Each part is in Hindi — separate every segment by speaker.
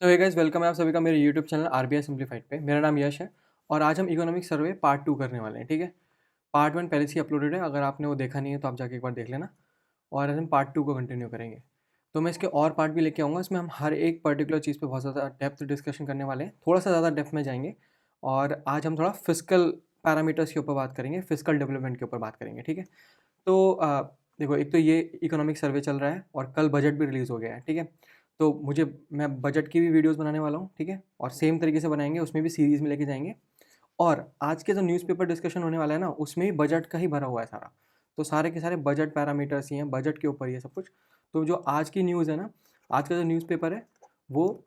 Speaker 1: तो हे गाइस, वेलकम है आप सभी का मेरे यूट्यूब चैनल आरबीआई सिंप्लीफाइड पे। मेरा नाम यश है और आज हम इकोनॉमिक सर्वे पार्ट 2 करने वाले हैं। ठीक है, पार्ट 1 पहले से ही अपलोडेड है। अगर आपने वो देखा नहीं है तो आप जाके एक बार देख लेना। और आज हम पार्ट 2 को कंटिन्यू करेंगे। तो मैं इसके और पार्ट भी लेके आऊँगा। इसमें हम हर एक पर्टिकुलर चीज़ पे बहुत ज़्यादा डेप्थ डिस्कशन करने वाले हैं, थोड़ा सा ज़्यादा डेप्थ में जाएंगे। और आज हम थोड़ा फिजिकल पैरामीटर्स के ऊपर बात करेंगे, फिजिकल डेवलपमेंट के ऊपर बात करेंगे। ठीक है, तो देखो, एक तो ये इकोनॉमिक सर्वे चल रहा है और कल बजट भी रिलीज़ हो गया है। ठीक है, तो मैं बजट की भी वीडियोस बनाने वाला हूँ। ठीक है, और सेम तरीके से बनाएंगे, उसमें भी सीरीज़ में लेके जाएंगे। और आज के जो न्यूज़पेपर डिस्कशन होने वाला है ना, उसमें भी बजट का ही भरा हुआ है सारा। तो सारे के सारे बजट पैरामीटर्स ही हैं, बजट के ऊपर ही है सब कुछ। तो जो आज की न्यूज़ है ना, आज का जो न्यूज़पेपर है वो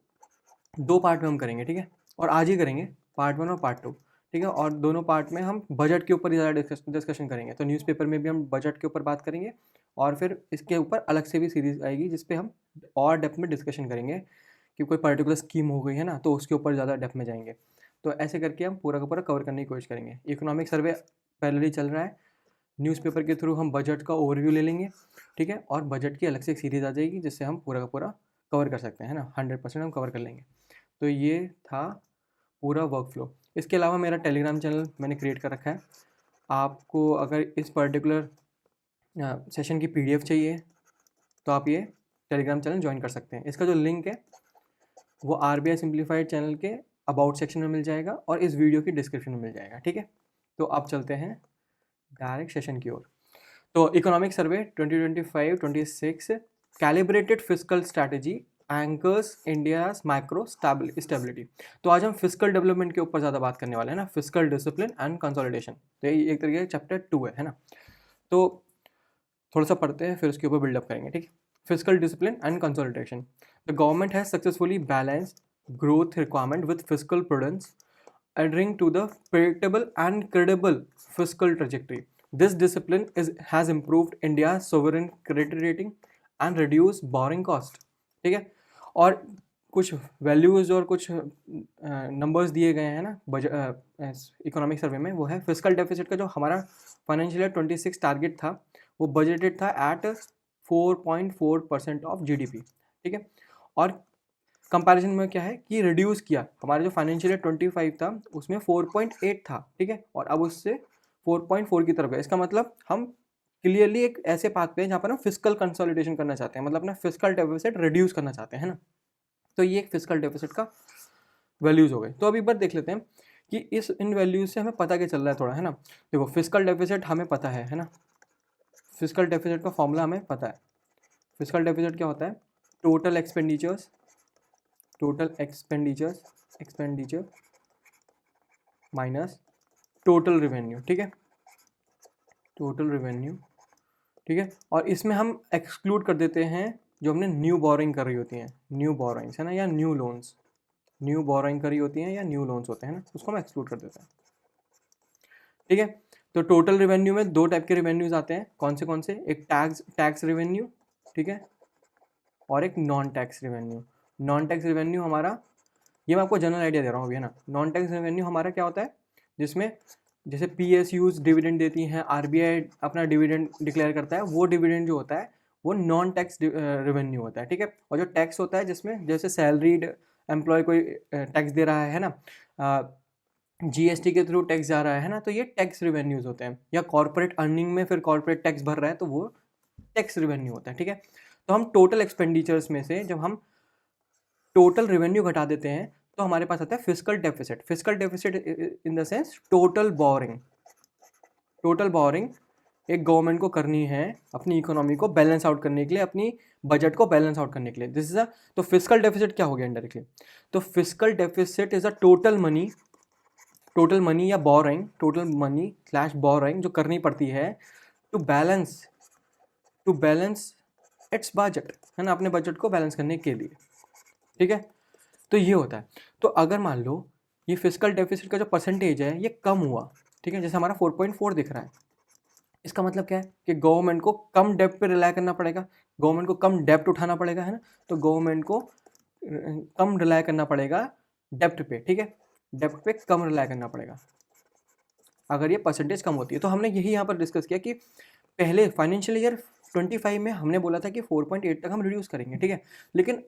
Speaker 1: 2 पार्ट में हम करेंगे। ठीक है, और आज ही करेंगे, पार्ट 1 और पार्ट 2। ठीक है, और दोनों पार्ट में हम बजट के ऊपर ही ज़्यादा डिस्कशन करेंगे। तो न्यूज़पेपर में भी हम बजट के ऊपर बात करेंगे और फिर इसके ऊपर अलग से भी सीरीज़ आएगी जिस पे हम और डेप्थ में डिस्कशन करेंगे कि कोई पर्टिकुलर स्कीम हो गई है ना, तो उसके ऊपर ज़्यादा डेप्थ में जाएंगे। तो ऐसे करके हम पूरा का पूरा कवर करने की कोशिश करेंगे। इकोनॉमिक सर्वे पैरेलली चल रहा है, न्यूज़पेपर के थ्रू हम बजट का ओवरव्यू ले लेंगे। ठीक है, और बजट की अलग से एक सीरीज़ आ जाएगी जिससे हम पूरा का पूरा कवर कर सकते हैं ना, 100% हम कवर कर लेंगे। तो ये था पूरा वर्कफ्लो। इसके अलावा मेरा टेलीग्राम चैनल मैंने क्रिएट कर रखा है। आपको अगर इस पर्टिकुलर सेशन की पीडीएफ चाहिए तो आप ये टेलीग्राम चैनल ज्वाइन कर सकते हैं। इसका जो लिंक है वो आरबीआई सिंप्लीफाइड चैनल के अबाउट सेक्शन में मिल जाएगा और इस वीडियो की डिस्क्रिप्शन में मिल जाएगा। ठीक है, तो आप चलते हैं डायरेक्ट सेशन की ओर। तो economic survey 2025-26 calibrated fiscal strategy anchors India's micro stability. तो आज हम फिस्कल डेवलपमेंट के ऊपर ज़्यादा बात करने वाले हैं ना, फिस्कल डिसिप्लिन एंड कंसोलिडेशन। तो ये एक तरीके का चैप्टर 2 है ना। तो थोड़ा सा पढ़ते हैं फिर उसके ऊपर बिल्डअप करेंगे। ठीक, physical discipline and consolidation. The government has successfully balanced growth requirement with physical prudence adhering to the predictable and credible fiscal trajectory. This discipline has improved India's sovereign credit rating and reduced borrowing cost. ठीक है, और कुछ वैल्यूज़ और कुछ नंबर्स दिए गए हैं ना इकोनॉमिक सर्वे में। वो है फिजिकल डेफिसिट का, जो हमारा फाइनेंशियल ईयर 26 टारगेट था वो बजटेड था एट 4.4% ऑफ जीडीपी। ठीक है, और कंपैरिजन में क्या है कि रिड्यूस किया। हमारा जो फाइनेंशियल ईयर 25 था उसमें 4.8 था। ठीक है, और अब उससे 4.4 की तरफ गए। इसका मतलब हम क्लियरली एक ऐसे पाथ पे हैं जहाँ पर हम फिजिकल कंसोलिडेशन करना चाहते हैं, मतलब अपना फिजिकल डेफिसिट रिड्यूस करना चाहते हैं ना। तो ये एक फिजिकल डेफिसिट का वैल्यूज़ हो गए। तो अब एक बार देख लेते हैं कि इन वैल्यूज़ से हमें पता क्या चल रहा है थोड़ा, है ना। देखो, फिजिकल डेफिसिट हमें पता है ना। फिजिकल डेफिसिट का फॉर्मूला हमें पता है। फिजिकल डेफिसिट क्या होता है? Total expenditures expenditure minus total revenue. ठीक है, टोटल रेवेन्यू। ठीक है, और इसमें हम एक्सक्लूड कर देते हैं जो हमने न्यू बोरोइंग कर रही होती हैं, न्यू बोरोइंग्स है ना, या न्यू लोन्स। न्यू बोरोइंग करी होती हैं या न्यू लोन्स होते हैं ना, उसको हम एक्सक्लूड कर देते हैं। ठीक है, तो टोटल रेवेन्यू में 2 टाइप के रेवेन्यूज आते हैं। कौन से? एक टैक्स रेवेन्यू, ठीक है, और एक non tax revenue. Non tax revenue हमारा, ये मैं आपको जनरल आइडिया दे रहा हूँ अभी, है ना। नॉन टैक्स रेवेन्यू हमारा क्या होता है? जिसमें जैसे पीएसयूज डिविडेंड देती हैं, आरबीआई अपना डिविडेंड डिक्लेयर करता है, वो डिविडेंड जो होता है वो नॉन टैक्स रेवेन्यू होता है। ठीक है, और जो टैक्स होता है जिसमें जैसे सैलरीड एम्प्लॉय कोई टैक्स दे रहा है ना, जीएसटी के थ्रू टैक्स जा रहा है ना, तो ये टैक्स रेवेन्यूज होते हैं। या कॉर्पोरेट अर्निंग में फिर कॉर्पोरेट टैक्स भर रहा है तो वो टैक्स रेवेन्यू होता है। ठीक है, तो हम टोटल एक्सपेंडिचर्स में से जब हम टोटल रेवेन्यू घटा देते हैं तो हमारे पास आता है physical deficit. Physical deficit in the sense total boring. Total boring एक गवर्नमेंट को करनी है अपनी इकोनॉमी को बैलेंस आउट करने के लिए, अपनी बजट को बैलेंस आउट करने के लिए। दिस इज अ, तो फिजिकल डेफिसिट क्या हो गया इनडायरेक्टली? तो fiscal deficit is a total money या borrowing, total money slash borrowing जो करनी पड़ती है टू बैलेंस इट्स बजट, है ना, अपने बजट को बैलेंस करने के लिए। ठीक है, तो ये होता है। तो अगर मान लो ये फिजिकल डेफिसिट का जो परसेंटेज है ये कम हुआ, ठीक है, जैसे हमारा 4.4 दिख रहा है, इसका मतलब क्या है कि गवर्नमेंट को कम डेब्ट पे रिलाय करना पड़ेगा, गवर्नमेंट को कम डेब्ट उठाना पड़ेगा, है ना। तो गवर्नमेंट को कम रिलाय करना पड़ेगा डेब्ट पे। ठीक है, डेब्ट पे कम रिलाय करना पड़ेगा अगर ये परसेंटेज कम होती है। तो हमने यही यहाँ पर डिस्कस किया कि पहले फाइनेंशियल ईयर 25 में हमने बोला था कि 4.8 तक हम रिड्यूस करेंगे। ठीक है, लेकिन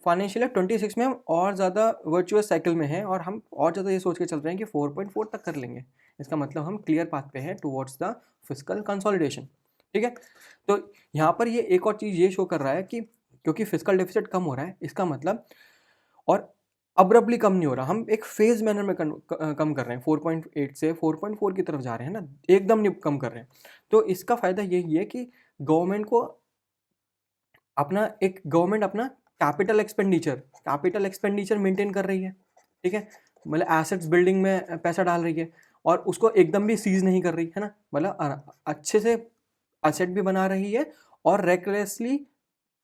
Speaker 1: फाइनेंशियल ईयर 26 में हम और ज़्यादा वर्चुअस साइकिल में हैं और हम और ज़्यादा ये सोच के चल रहे हैं कि 4.4 तक कर लेंगे। इसका मतलब हम क्लियर पाथ पे हैं टुवर्ड्स द फिस्कल कंसोलिडेशन। ठीक है, तो यहाँ पर ये एक और चीज़ ये शो कर रहा है कि क्योंकि फिस्कल डेफिसिट कम हो रहा है, इसका मतलब और अब्रप्टली कम नहीं हो रहा, हम एक फेज मैनर में कम कर रहे हैं, 4.8 से 4.4 की तरफ जा रहे हैं ना, एकदम नहीं कम कर रहे हैं। तो इसका फ़ायदा यही है कि गवर्नमेंट को गवर्नमेंट अपना कैपिटल एक्सपेंडिचर मेंटेन कर रही है। ठीक है, मतलब एसेट्स बिल्डिंग में पैसा डाल रही है और उसको एकदम भी सीज नहीं कर रही है ना, मतलब अच्छे से एसेट भी बना रही है और रेकलेसली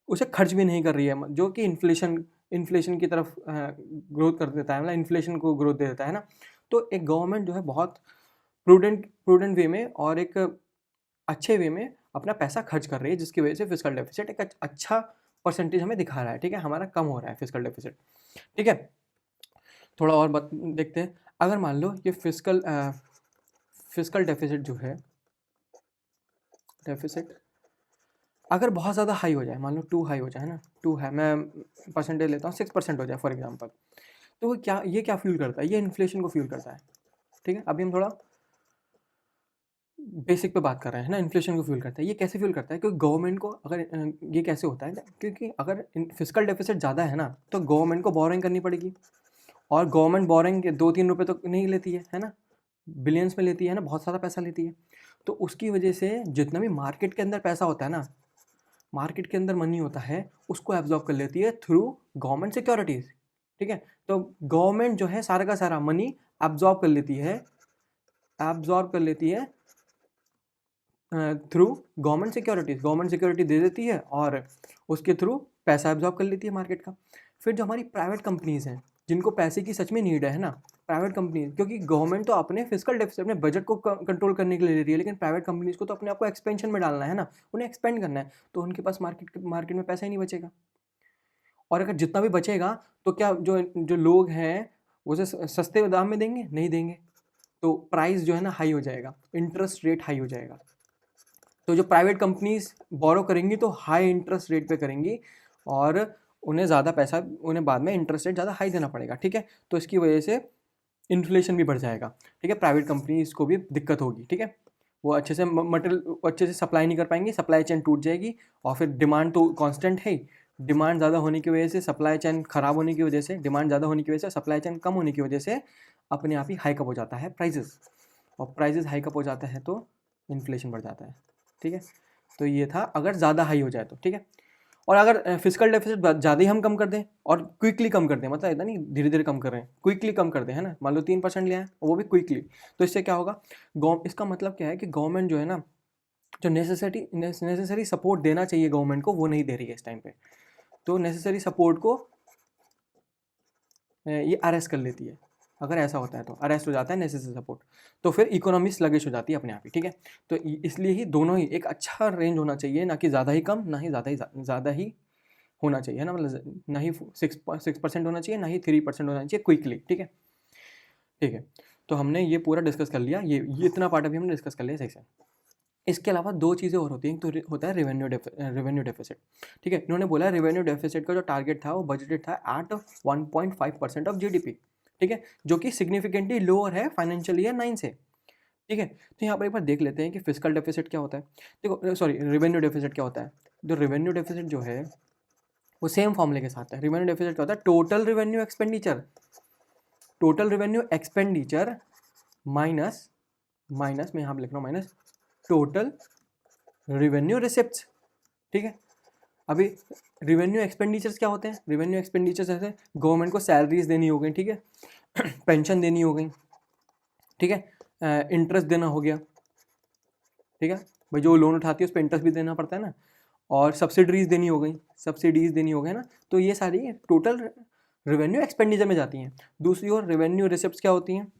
Speaker 1: उसे खर्च भी नहीं कर रही है, जो कि इन्फ्लेशन की तरफ ग्रोथ कर देता है, मतलब इन्फ्लेशन को ग्रोथ दे देता है ना। तो एक गवर्नमेंट जो है बहुत प्रूडेंट वे में और एक अच्छे वे में अपना पैसा खर्च कर रही है, जिसकी वजह से फिस्कल डेफिसिट एक अच्छा परसेंटेज हमें दिखा रहा है। ठीक है, हमारा कम हो रहा है फिस्कल डेफिसिट। ठीक है, थोड़ा और देखते हैं। अगर मान लो ये फिस्कल डेफिसिट जो है, डेफिसिट अगर बहुत ज़्यादा हाई हो जाए, मान लो 2 हाई हो जाए ना, 2 है, मैं परसेंटेज लेता हूँ 6% हो जाए फॉर एग्जांपल, तो वो क्या फ्यूल करता है, ये इन्फ्लेशन को फ्यूल करता है। ठीक है, अभी हम थोड़ा बेसिक पे बात कर रहे हैं ना, इन्फ्लेशन को फ्यूल करता है। ये कैसे फ्यूल करता है, क्योंकि गवर्नमेंट को अगर ये कैसे होता है, क्योंकि अगर फिस्कल डेफिसिट ज़्यादा है ना, तो गवर्नमेंट को बोरिंग करनी पड़ेगी और गवर्नमेंट बोरिंग के 2-3 रुपये तो नहीं लेती है ना, बिलियंस में लेती है ना, बहुत सारा पैसा लेती है। तो उसकी वजह से जितना भी मार्केट के अंदर पैसा होता है ना, मार्केट के अंदर मनी होता है, उसको एब्जॉर्ब कर लेती है थ्रू गवर्नमेंट सिक्योरिटीज़। ठीक है, तो गवर्नमेंट जो है सारा का सारा मनी एब्जॉर्ब कर लेती है थ्रू गवर्नमेंट सिक्योरिटी दे देती है और उसके थ्रू पैसा एब्जॉर्ब कर लेती है मार्केट का। फिर जो हमारी प्राइवेट कंपनीज़ हैं, जिनको पैसे की सच में नीड है ना, प्राइवेट कंपनीज, क्योंकि गवर्नमेंट तो अपने फिस्कल डेफिसिट, अपने बजट को कंट्रोल करने के लिए ले रही है, लेकिन प्राइवेट कंपनीज को तो अपने आप को एक्सपेंशन में डालना है ना, उन्हें एक्सपेंड करना है, तो उनके पास मार्केट में पैसा ही नहीं बचेगा। और अगर जितना भी बचेगा तो क्या जो जो लोग हैं वो उसे सस्ते दाम में देंगे? नहीं देंगे। तो प्राइस जो है ना हाई हो जाएगा, इंटरेस्ट रेट हाई हो जाएगा। तो जो प्राइवेट कंपनीज बोरो करेंगी तो हाई इंटरेस्ट रेट पे करेंगी और उन्हें ज़्यादा पैसा, उन्हें बाद में इंटरेस्ट रेट ज़्यादा हाई देना पड़ेगा। ठीक है, तो इसकी वजह से इन्फ्लेशन भी बढ़ जाएगा। ठीक है, प्राइवेट कंपनीज को भी दिक्कत होगी। ठीक है, वो अच्छे से मटेरियल अच्छे से सप्लाई नहीं कर पाएंगे, सप्लाई चेन टूट जाएगी और फिर डिमांड तो कांस्टेंट है ही, डिमांड ज़्यादा होने की वजह से, सप्लाई चेन खराब होने की वजह से, डिमांड ज़्यादा होने की वजह से, सप्लाई चेन कम होने की वजह से अपने आप ही हाइकअप हो जाता है प्राइजेस, और प्राइजेस हाइकअप हो जाता है तो इन्फ्लेशन बढ़ जाता है। ठीक है, तो ये था अगर ज़्यादा हाई हो जाए तो। ठीक है, और अगर फिजिकल डेफिसिट ज़्यादा ही हम कम कर दें और क्विकली कम कर दें, मतलब इतना नहीं धीरे धीरे कम कर रहे हैं, क्विकली कम कर दें, है ना, मान लो 3% ले आए वो भी क्विकली, तो इससे क्या होगा, इसका मतलब क्या है कि गवर्नमेंट जो है ना, जो नेसेसरी सपोर्ट देना चाहिए गवर्नमेंट को, वो नहीं दे रही है इस टाइम पे। तो नेसेसरी सपोर्ट को ये अरेस्ट कर लेती है। अगर ऐसा होता है तो अरेस्ट हो जाता है नेसेसरी सपोर्ट, तो फिर इकोनॉमी स्लगिश हो जाती है अपने आप ही। ठीक है, तो इसलिए ही दोनों ही एक अच्छा रेंज होना चाहिए, ना कि ज़्यादा ही कम, ना ही ज़्यादा ही होना चाहिए, है ना, मतलब ना ही 6% होना चाहिए, ना ही 3% होना चाहिए क्विकली। ठीक है, ठीक है, तो हमने ये पूरा डिस्कस कर लिया, ये इतना पार्ट अभी हमने डिस्कस कर लिया सही से। इसके अलावा दो चीज़ें और होती हैं, तो होता है रेवेन्यू डेफिसिट। ठीक है, इन्होंने बोला रेवेन्यू डेफिसिट का जो टारगेट था वो बजटेड था एट 1.5% ऑफ जीडीपी। ठीक है, जो कि सिग्निफिकेंटली लोअर है फाइनेंशियल ईयर 9 से। ठीक है, तो यहाँ पर एक बार देख लेते हैं कि फिजिकल डेफिसिट क्या होता है। देखो सॉरी, रेवेन्यू डेफिसिट क्या होता है। जो रेवेन्यू डेफिसिट जो है वो सेम फॉर्मूले के साथ है। रेवेन्यू डेफिसिट क्या होता है, total revenue expenditure minus minus मैं यहाँ पे लिख रहा हूँ माइनस टोटल रेवेन्यू रिसिप्ट्स। ठीक है, अभी रेवेन्यू एक्सपेंडिचर्स क्या होते हैं, रेवेन्यू एक्सपेंडिचर्स जैसे गवर्नमेंट को सैलरीज देनी हो गई, ठीक है, पेंशन देनी हो गई, ठीक है, इंटरेस्ट देना हो गया, ठीक है, भाई जो लोन उठाती है उस पर इंटरेस्ट भी देना पड़ता है ना, और सब्सिडीज देनी हो गई ना, तो ये सारी टोटल रेवेन्यू एक्सपेंडिचर में जाती हैं। दूसरी ओर रेवेन्यू रिसिप्ट्स क्या होती हैं,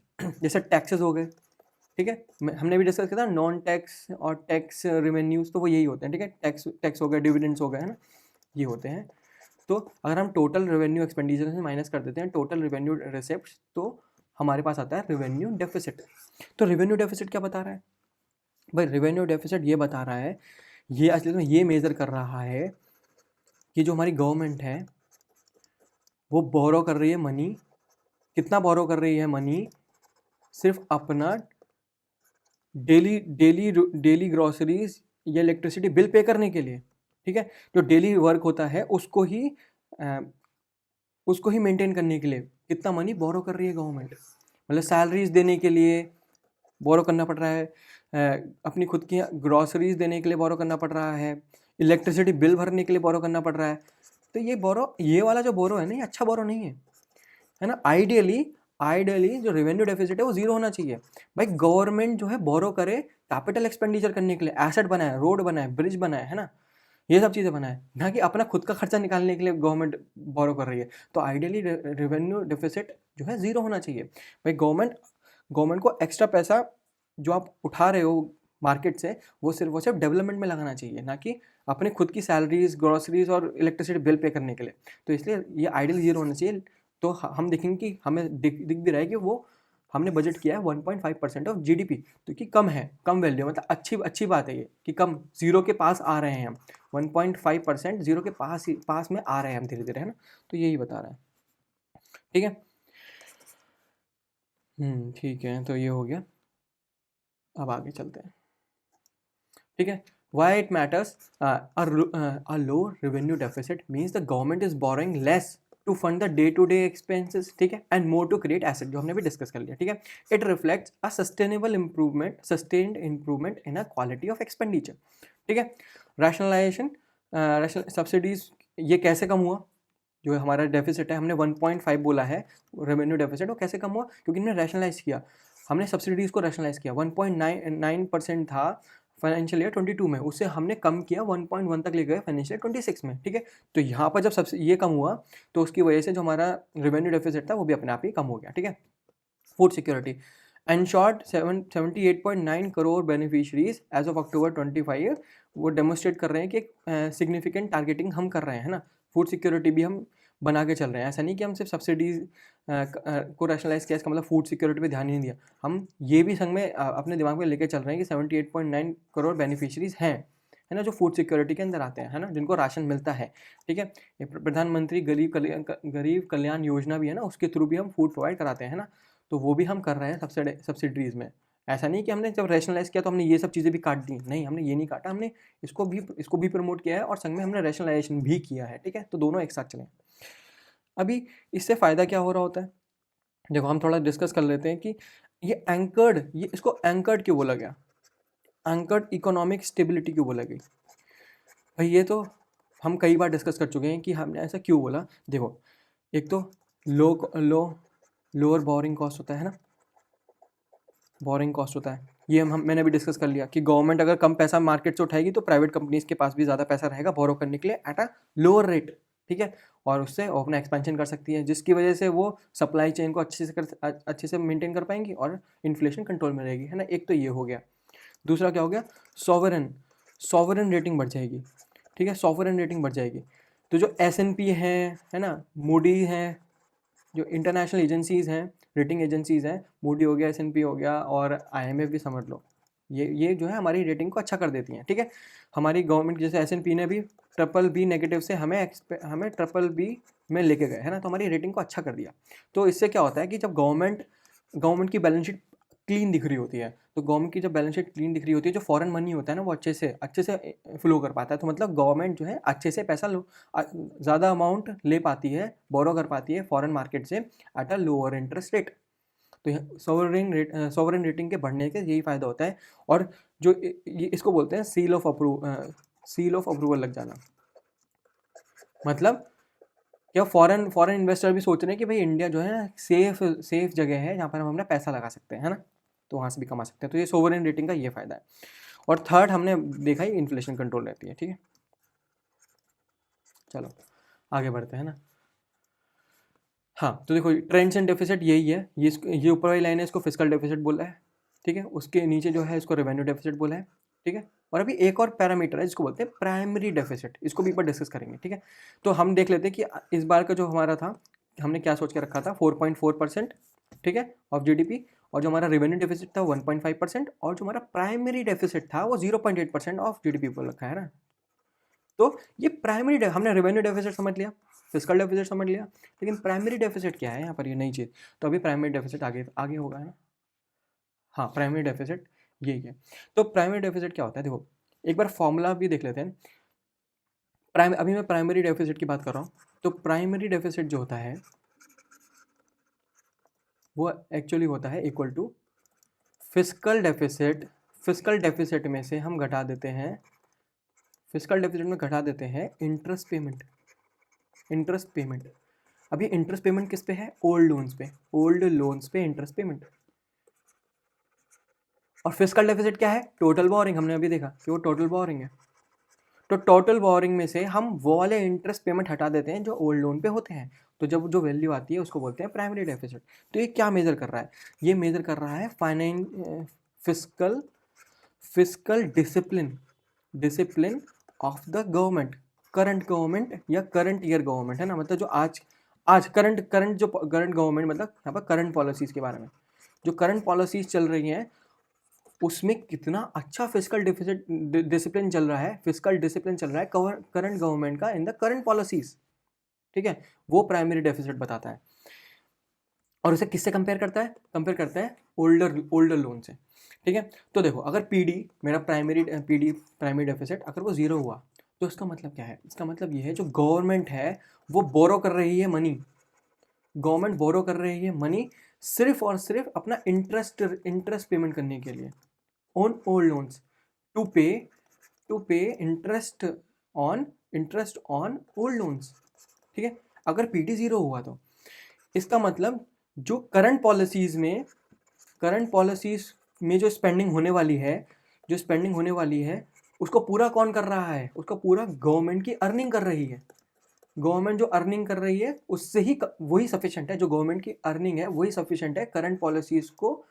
Speaker 1: जैसे टैक्सेस हो गए, ठीक है, हमने भी डिस्कस किया था नॉन टैक्स और टैक्स रेवेन्यूज, तो वो यही होते हैं। ठीक है, टैक्स हो गए, डिविडेंड्स हो गए, है ना, ये होते हैं। तो अगर हम टोटल रेवेन्यू एक्सपेंडिचर से माइनस कर देते हैं टोटल रेवेन्यू रिसिप्ट्स, तो हमारे पास आता है रेवेन्यू डेफिसिट। तो रेवेन्यू डेफिसिट क्या बता रहा है भाई, रेवेन्यू डेफिसिट ये बता रहा है, ये असली में ये मेज़र कर रहा है कि जो हमारी गवर्नमेंट है वो बोरो कर रही है मनी, कितना बोरो कर रही है मनी, सिर्फ अपना डेली डेली डेली ग्रॉसरीज या इलेक्ट्रिसिटी बिल पे करने के लिए, ठीक है, जो डेली वर्क होता है उसको ही मेंटेन करने के लिए कितना मनी बोरो कर रही है गवर्नमेंट। मतलब सैलरीज देने के लिए बोरो करना पड़ रहा है, अपनी खुद की ग्रॉसरीज देने के लिए बोरो करना पड़ रहा है, इलेक्ट्रिसिटी बिल भरने के लिए बोरो करना पड़ रहा है। तो ये वाला जो बोरो है ना, ये अच्छा बोरो नहीं है ना। आइडियली जो रेवेन्यू डेफिसिट है वो जीरो होना चाहिए। भाई गवर्नमेंट जो है बोरो करे कैपिटल एक्सपेंडिचर करने के लिए, एसेट बनाए, रोड बनाए, ब्रिज बनाए, है ना, ये सब चीज़ें बनाए, ना कि अपना खुद का खर्चा निकालने के लिए गवर्नमेंट बोरो कर रही है। तो आइडियली रेवेन्यू डेफिसिट जो है जीरो होना चाहिए। भाई गवर्नमेंट को एक्स्ट्रा पैसा जो आप उठा रहे हो मार्केट से, वो सिर्फ डेवलपमेंट में लगाना चाहिए, ना कि अपने खुद की सैलरीज, ग्रॉसरीज और इलेक्ट्रिसिटी बिल पे करने के लिए। तो इसलिए ये आइडियल जीरो होना चाहिए। तो हम देखेंगे कि हमें दिख भी रहा है कि वो हमने बजट किया है 1.5% ऑफ जीडीपी, तो कि कम है, कम वैल्यू, मतलब अच्छी बात है ये कि कम, जीरो के पास आ रहे हैं हम, 1.5% जीरो के पास में आ रहे हैं हम धीरे धीरे, है ना। तो यही बता रहा है, ठीक है। ठीक है, तो ये हो गया। अब आगे चलते हैं, ठीक है। Why it matters, a low revenue deficit means the government is borrowing less to fund the day to day expenses, ठीक है, and more to create asset, जो हमने भी डिस्कस कर लिया, ठीक है। It reflects a sustained improvement in a quality of expenditure, ठीक है। रैशनलाइजेशन, सब्सिडीज, ये कैसे कम हुआ? जो हमारा डेफिसिट है, हमने 1.5 बोला है रेवेन्यू डेफिसिट, वो कैसे कम हुआ? क्योंकि हमने रैशनलाइज किया, हमने सब्सिडीज़ को रैशनलाइज किया। 1.9% था फाइनेंशियल ईयर 22 में, उससे हमने कम किया 1.1 तक ले गए फाइनेंशियल ईयर 26 में, ठीक है। तो यहाँ पर जब सबसे ये कम हुआ, तो उसकी वजह से जो हमारा रेवेन्यू डेफिसिट था वो भी अपने आप ही कम हो गया, ठीक है। Food security, in short 78.9 crore beneficiaries as of October 25, वो डेमोस्ट्रेट कर रहे हैं कि सिग्निफिकेंट टारगेटिंग हम कर रहे हैं, है ना। फूड सिक्योरिटी भी हम बना के चल रहे हैं, ऐसा नहीं कि हम सिर्फ सब्सिडीज़ को रैशनलाइज किया, इसका मतलब फूड सिक्योरिटी पे ध्यान ही नहीं दिया। हम ये भी संग में अपने दिमाग में लेके चल रहे हैं कि 78.9 करोड़ बेनिफिशरीज हैं, है ना, जो फूड सिक्योरिटी के अंदर आते हैं, है ना, जिनको राशन मिलता है, ठीक है। ये प्रधानमंत्री गरीब कल्याण योजना भी है ना, उसके थ्रू भी हम फूड प्रोवाइड कराते हैं, है ना। तो वो भी हम कर रहे हैं सब्सिडीज़ में। ऐसा नहीं कि हमने जब रैशनलाइज किया तो हमने ये सब चीज़ें भी काट दी, नहीं, हमने ये नहीं काटा, हमने इसको भी प्रमोट किया है और संग में हमने रैशनलाइजेशन भी किया है, ठीक है। तो दोनों एक साथ चलें। अभी इससे फ़ायदा क्या हो रहा होता है, देखो हम थोड़ा डिस्कस कर लेते हैं कि ये इसको एंकर्ड क्यों बोला गया, एंकर्ड इकोनॉमिक स्टेबिलिटी क्यों बोला गई। भाई ये तो हम कई बार डिस्कस कर चुके हैं कि हमने ऐसा क्यों बोला। देखो, एक तो लोअर बोरिंग कॉस्ट होता है ना, बोरिंग कॉस्ट होता है, ये मैंने अभी डिस्कस कर लिया कि गवर्नमेंट अगर कम पैसा मार्केट से उठाएगी तो प्राइवेट कंपनीज के पास भी ज़्यादा पैसा रहेगा बोरो करने के लिए एट अ लोअर रेट, ठीक है, और उससे वो अपना एक्सपेंशन कर सकती है, जिसकी वजह से वो सप्लाई चेन को अच्छे से मेंटेन कर पाएंगी और इन्फ्लेशन कंट्रोल में रहेगी, है ना। एक तो ये हो गया। दूसरा क्या हो गया, सॉवरन रेटिंग बढ़ जाएगी, ठीक है, सॉवरन रेटिंग बढ़ जाएगी। तो जो S&P है ना, मूडी है, जो इंटरनेशनल एजेंसीज़ हैं, रेटिंग एजेंसीज़ हैं, मूडी हो गया, S&P हो गया और IMF भी समझ लो, ये जो है हमारी रेटिंग को अच्छा कर देती हैं, ठीक है। हमारी गवर्नमेंट जैसे S&P ने भी BBB नेगेटिव से हमें BBB में लेके गए, है ना, तो हमारी रेटिंग को अच्छा कर दिया। तो इससे क्या होता है कि जब गवर्नमेंट की बैलेंस शीट क्लीन दिख रही होती है, तो गवर्नमेंट की जब बैलेंस शीट क्लीन दिख रही होती है, जो फॉरेन मनी होता है ना, वो अच्छे से फ्लो कर पाता है। तो मतलब गवर्नमेंट जो है अच्छे से पैसा ज़्यादा अमाउंट ले पाती है, बोरो कर पाती है फॉरेन मार्केट से at a lower interest rate. तो सॉवरेन रेटिंग के बढ़ने के यही फ़ायदा होता है। और जो ये इसको बोलते हैं सील ऑफ अप्रूवल लग जाना। मतलब क्या फॉरेन इन्वेस्टर भी सोच रहे हैं कि भाई इंडिया जो है ना सेफ जगह है जहाँ पर हम अपना पैसा लगा सकते हैं, है ना, तो वहाँ से भी कमा सकते हैं। तो ये सोवरेन रेटिंग का ये फ़ायदा है। और थर्ड हमने देखा ही इन्फ्लेशन कंट्रोल रहती है, ठीक है। चलो आगे बढ़ते हैं ना। हाँ, तो देखो ट्रेंड्स एंड डेफिसिट यही है, ये ऊपर वाली लाइन है, इसको फिस्कल डेफिसिट बोला है, ठीक है। उसके नीचे जो है इसको रेवेन्यू डेफिसिट बोला है, ठीक है। और अभी एक और पैरामीटर है जिसको बोलते हैं प्राइमरी डेफिसिट, इसको भी ऊपर डिस्कस करेंगे, ठीक है। तो हम देख लेते हैं कि इस बार का जो हमारा था, हमने क्या सोच के रखा था, 4.4%, ठीक है, ऑफ जीडीपी। और जो हमारा रेवेन्यू डेफिसिट था 1.5%, और जो हमारा प्राइमरी डेफिसिट था वो 0.8% ऑफ जीडीपी पर रखा है ना। तो ये हमने रेवेन्यू डेफिसिट समझ लिया, फिस्कल डेफिसिट समझ लिया, लेकिन प्राइमरी डेफिसिट क्या है यहाँ पर, ये नई चीज़। तो अभी प्राइमरी डेफिसिट आगे आगे होगा, है ना। हाँ, प्राइमरी डेफिसिट यही है। तो प्राइमरी डेफिसिट क्या होता है, देखो एक बार फॉर्मूला भी देख लेते हैं। अभी मैं प्राइमरी डेफिसिट की बात कर रहा हूँ। तो प्राइमरी डेफिसिट जो होता है वो एक्चुअली होता है equal to fiscal deficit. Fiscal deficit में से हम घटा देते हैं, फिस्कल डेफिसिट में घटा देते हैं इंटरेस्ट पेमेंट। इंटरेस्ट पेमेंट, अभी इंटरेस्ट पेमेंट किस पे है, ओल्ड लोन्स पे, ओल्ड लोन्स पे इंटरेस्ट पेमेंट। और फिस्कल डेफिसिट क्या है, टोटल बोरिंग, हमने अभी देखा कि वो टोटल बोरिंग है। तो टोटल बोरिंग में से हम वो वाले इंटरेस्ट पेमेंट हटा देते हैं जो ओल्ड लोन पे होते हैं। तो जब जो वैल्यू आती है उसको बोलते हैं प्राइमरी डेफिसिट। तो ये क्या मेजर कर रहा है, ये मेजर कर रहा है fiscal fiscal discipline, discipline of the government, current government या करंट ईयर गवर्नमेंट, है ना। मतलब जो आज आज करंट करंट जो करंट गवर्नमेंट, मतलब यहाँ पर करंट पॉलिसीज़ के बारे में, जो करंट पॉलिसीज़ चल रही हैं उसमें कितना अच्छा फिस्कल डिफिसिट डिसिप्लिन चल रहा है, फिस्कल डिसिप्लिन चल रहा है करंट गवर्नमेंट का इन द करंट पॉलिसीज, ठीक है। वो प्राइमरी डेफिसिट बताता है। और उसे किससे कंपेयर करता है, कंपेयर करता है ओल्डर ओल्डर लोन से, ठीक है। तो देखो अगर पीडी, मेरा प्राइमरी डेफिसिट अगर वो जीरो हुआ तो इसका मतलब क्या है, इसका मतलब ये है जो गवर्नमेंट है वो बोरो कर रही है मनी, गवर्नमेंट बोरो कर रही है मनी सिर्फ और सिर्फ अपना इंटरेस्ट पेमेंट करने के लिए on old loans to pay interest on old loans, ठीक है। अगर पीडी जीरो हुआ तो इसका मतलब जो करंट पॉलिसीज में जो स्पेंडिंग होने वाली है, जो स्पेंडिंग होने वाली है उसको पूरा कौन कर रहा है, उसको पूरा गवर्नमेंट की अर्निंग कर रही है। गवर्नमेंट जो अर्निंग कर रही है उससे ही वही सफिशिएंट है, जो गवर्नमेंट की अर्निंग है वही सफिशिएंट है करंट पॉलिसीज को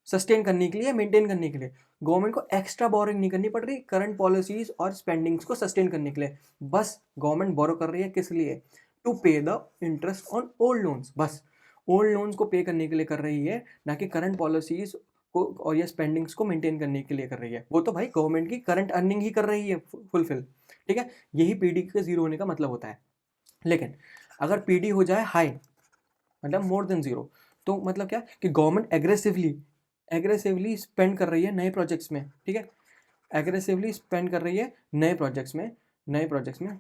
Speaker 1: सस्टेन करने के लिए, मेंटेन करने के लिए। गवर्नमेंट को एक्स्ट्रा बोरिंग नहीं करनी पड़ रही करंट पॉलिसीज और स्पेंडिंग्स को सस्टेन करने के लिए। बस गवर्नमेंट बोरो कर रही है किस लिए, to pay the interest on old loans, बस ओल्ड लोन्स को पे करने के लिए कर रही है, ना कि करंट पॉलिसीज को और ये स्पेंडिंग्स को मेंटेन करने के लिए कर रही है। वो तो भाई गवर्नमेंट की करंट अर्निंग ही कर रही है फुलफिल, ठीक है। यही पीडी के जीरो होने का मतलब होता है। लेकिन अगर पीडी हो जाए हाई, मतलब मोर देन जीरो, तो मतलब क्या कि गवर्नमेंट एग्रेसिवली स्पेंड कर रही है नए प्रोजेक्ट्स में, ठीक है। एग्रेसिवली स्पेंड कर रही है नए प्रोजेक्ट्स में,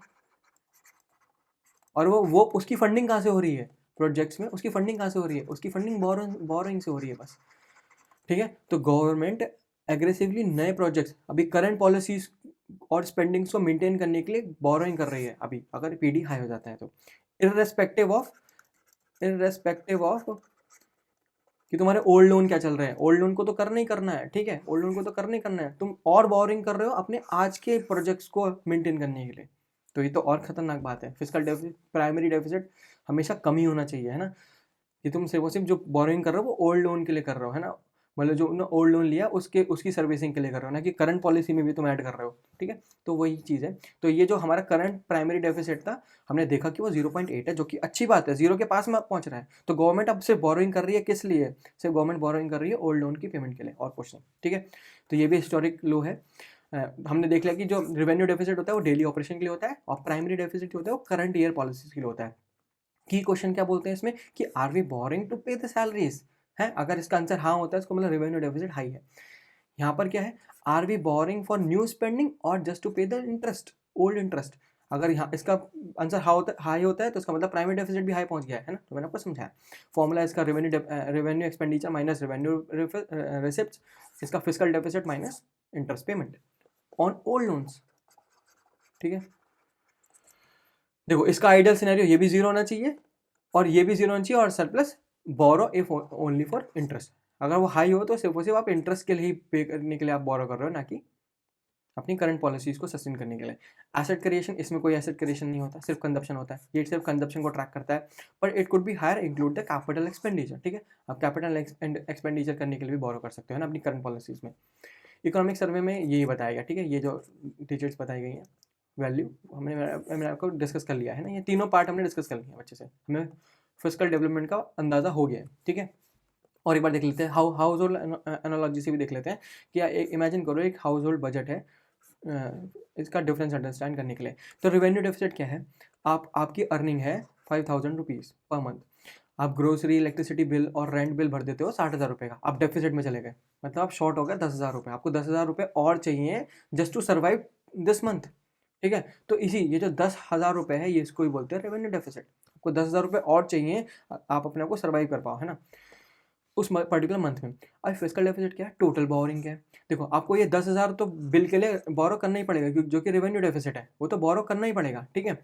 Speaker 1: और वो उसकी फंडिंग कहाँ से हो रही है, प्रोजेक्ट्स में उसकी फंडिंग कहाँ से हो रही है, उसकी फंडिंग बोरोइंग से हो रही है बस, ठीक है। तो गवर्नमेंट एग्रेसिवली नए प्रोजेक्ट्स, अभी करंट पॉलिसीज और स्पेंडिंग्स को मेंटेन करने के लिए बोरोइंग कर रही है अभी, अगर पीडी हाई हो जाता है तो, इररेस्पेक्टिव ऑफ कि तुम्हारे ओल्ड लोन क्या चल रहे हैं। ओल्ड लोन को तो करना ही करना है, ठीक है, ओल्ड लोन को तो करना ही करना है, तुम और बोरिंग कर रहे हो अपने आज के प्रोजेक्ट्स को मेंटेन करने के लिए, तो ये तो और खतरनाक बात है। फिस्कल डेफिसिट, प्राइमरी डेफिसिट हमेशा कम ही होना चाहिए, है ना। कि तुम सिर्फ जो बोरिंग कर रहे हो वो ओल्ड लोन के लिए कर रहे हो, है ना, मतलब जो ओल्ड लोन लिया उसकी सर्विसिंग के लिए कर रहे हो, ना कि करंट पॉलिसी में भी तुम ऐड कर रहे हो, ठीक है। तो वही चीज़ है। तो ये जो हमारा करंट प्राइमरी डेफिसिट था, हमने देखा कि वो 0.8 है, जो कि अच्छी बात है, जीरो के पास में पहुंच रहा है। तो गवर्नमेंट अब सिर्फ बोरोइंग कर रही है किस लिए, सिर्फ गवर्नमेंट बोरोइंग कर रही है ओल्ड लोन की पेमेंट के लिए, और कुछ नहीं, ठीक है। तो ये भी हिस्टोरिक लो है। हमने देख लिया कि जो रेवेन्यू डेफिसिट होता है वो डेली ऑपरेशन के लिए होता है, और प्राइमरी डेफिसिट जो होता है वो करंट ईयर पॉलिसीज के लिए होता है। की क्वेश्चन क्या बोलते हैं इसमें कि are we boring to pay the salaries, है। अगर इसका आंसर हाँ होता है इसको मतलब रेवेन्यू डेफिसिट हाई है। यहाँ पर क्या है, are we borrowing for new spending और just to pay the interest, old interest. अगर यहाँ इसका आंसर हाई होता है तो इसका मतलब प्राइमरी डेफिसिट भी हाई पहुंच गया है ना। तो मैंने आपको समझाया फॉर्मूला इसका, revenue expenditure minus revenue receipts, इसका fiscal deficit minus interest payment on old loans, ठीक है। देखो इसका आइडियल सिनेरियो ये भी जीरो होना चाहिए और ये भी जीरो होना चाहिए, और surplus borrow if only for interest. अगर वो हाई हो तो सिर्फ और सिर्फ आप इंटरेस्ट के लिए ही पे करने के लिए आप बोरो कर रहे हो, ना कि अपनी करंट पॉलिसीज को सस्टेन करने के लिए। एसेट क्रिएशन, इसमें कोई एसेट क्रिएशन नहीं होता, सिर्फ कंजप्शन होता है, ये सिर्फ कंजप्शन को ट्रैक करता है। पर it could be higher include the capital expenditure, ठीक है। आप कैपिटल एक्सपेंडिचर करने के लिए भी बोरो कर सकते हो ना अपनी करंट पॉलिसीज में। इकोनॉमिक सर्वे में यही बताया गया, ठीक है। ये जो डिजिट्स बताई गई हैं, वैल्यू मैंने आपको डिस्कस कर लिया है ना, ये तीनों पार्ट हमने डिस्कस कर लिया अच्छे से, हमें फिस्कल डेवलपमेंट का अंदाज़ा हो गया है, ठीक है। और एक बार देख लेते हैं हाउस होल्ड एनालॉजी से भी देख लेते हैं कि इमेजिन करो एक हाउस होल्ड बजट है, इसका डिफरेंस अंडरस्टैंड करने के लिए। तो रेवेन्यू डेफिसिट क्या है, आपकी अर्निंग है 5000 रुपीज़ पर मंथ, आप ग्रोसरी, इलेक्ट्रिसिटी बिल और रेंट बिल भर देते हो 60,000 रुपये का, आप डेफिसिट में चले गए, मतलब आप शॉर्ट हो गए 10,000 रुपये, आपको 10,000 रुपये और चाहिए just to survive this month, ठीक है। तो ये जो 10,000 रुपये है, ये इसको ही बोलते हैं रेवेन्यू डेफिसिट। आपको 10,000 रुपये और चाहिए, आप अपने आप को सर्वाइव कर पाओ, है ना, उस पर्टिकुलर मंथ में। अब फिस्कल डेफिसिट क्या है? टोटल बोरिंग क्या है? देखो, आपको ये 10,000 तो बिल के लिए बोरो करना ही पड़ेगा, जो कि रेवेन्यू डेफिसिट है, वो तो बोरो करना ही पड़ेगा, ठीक है।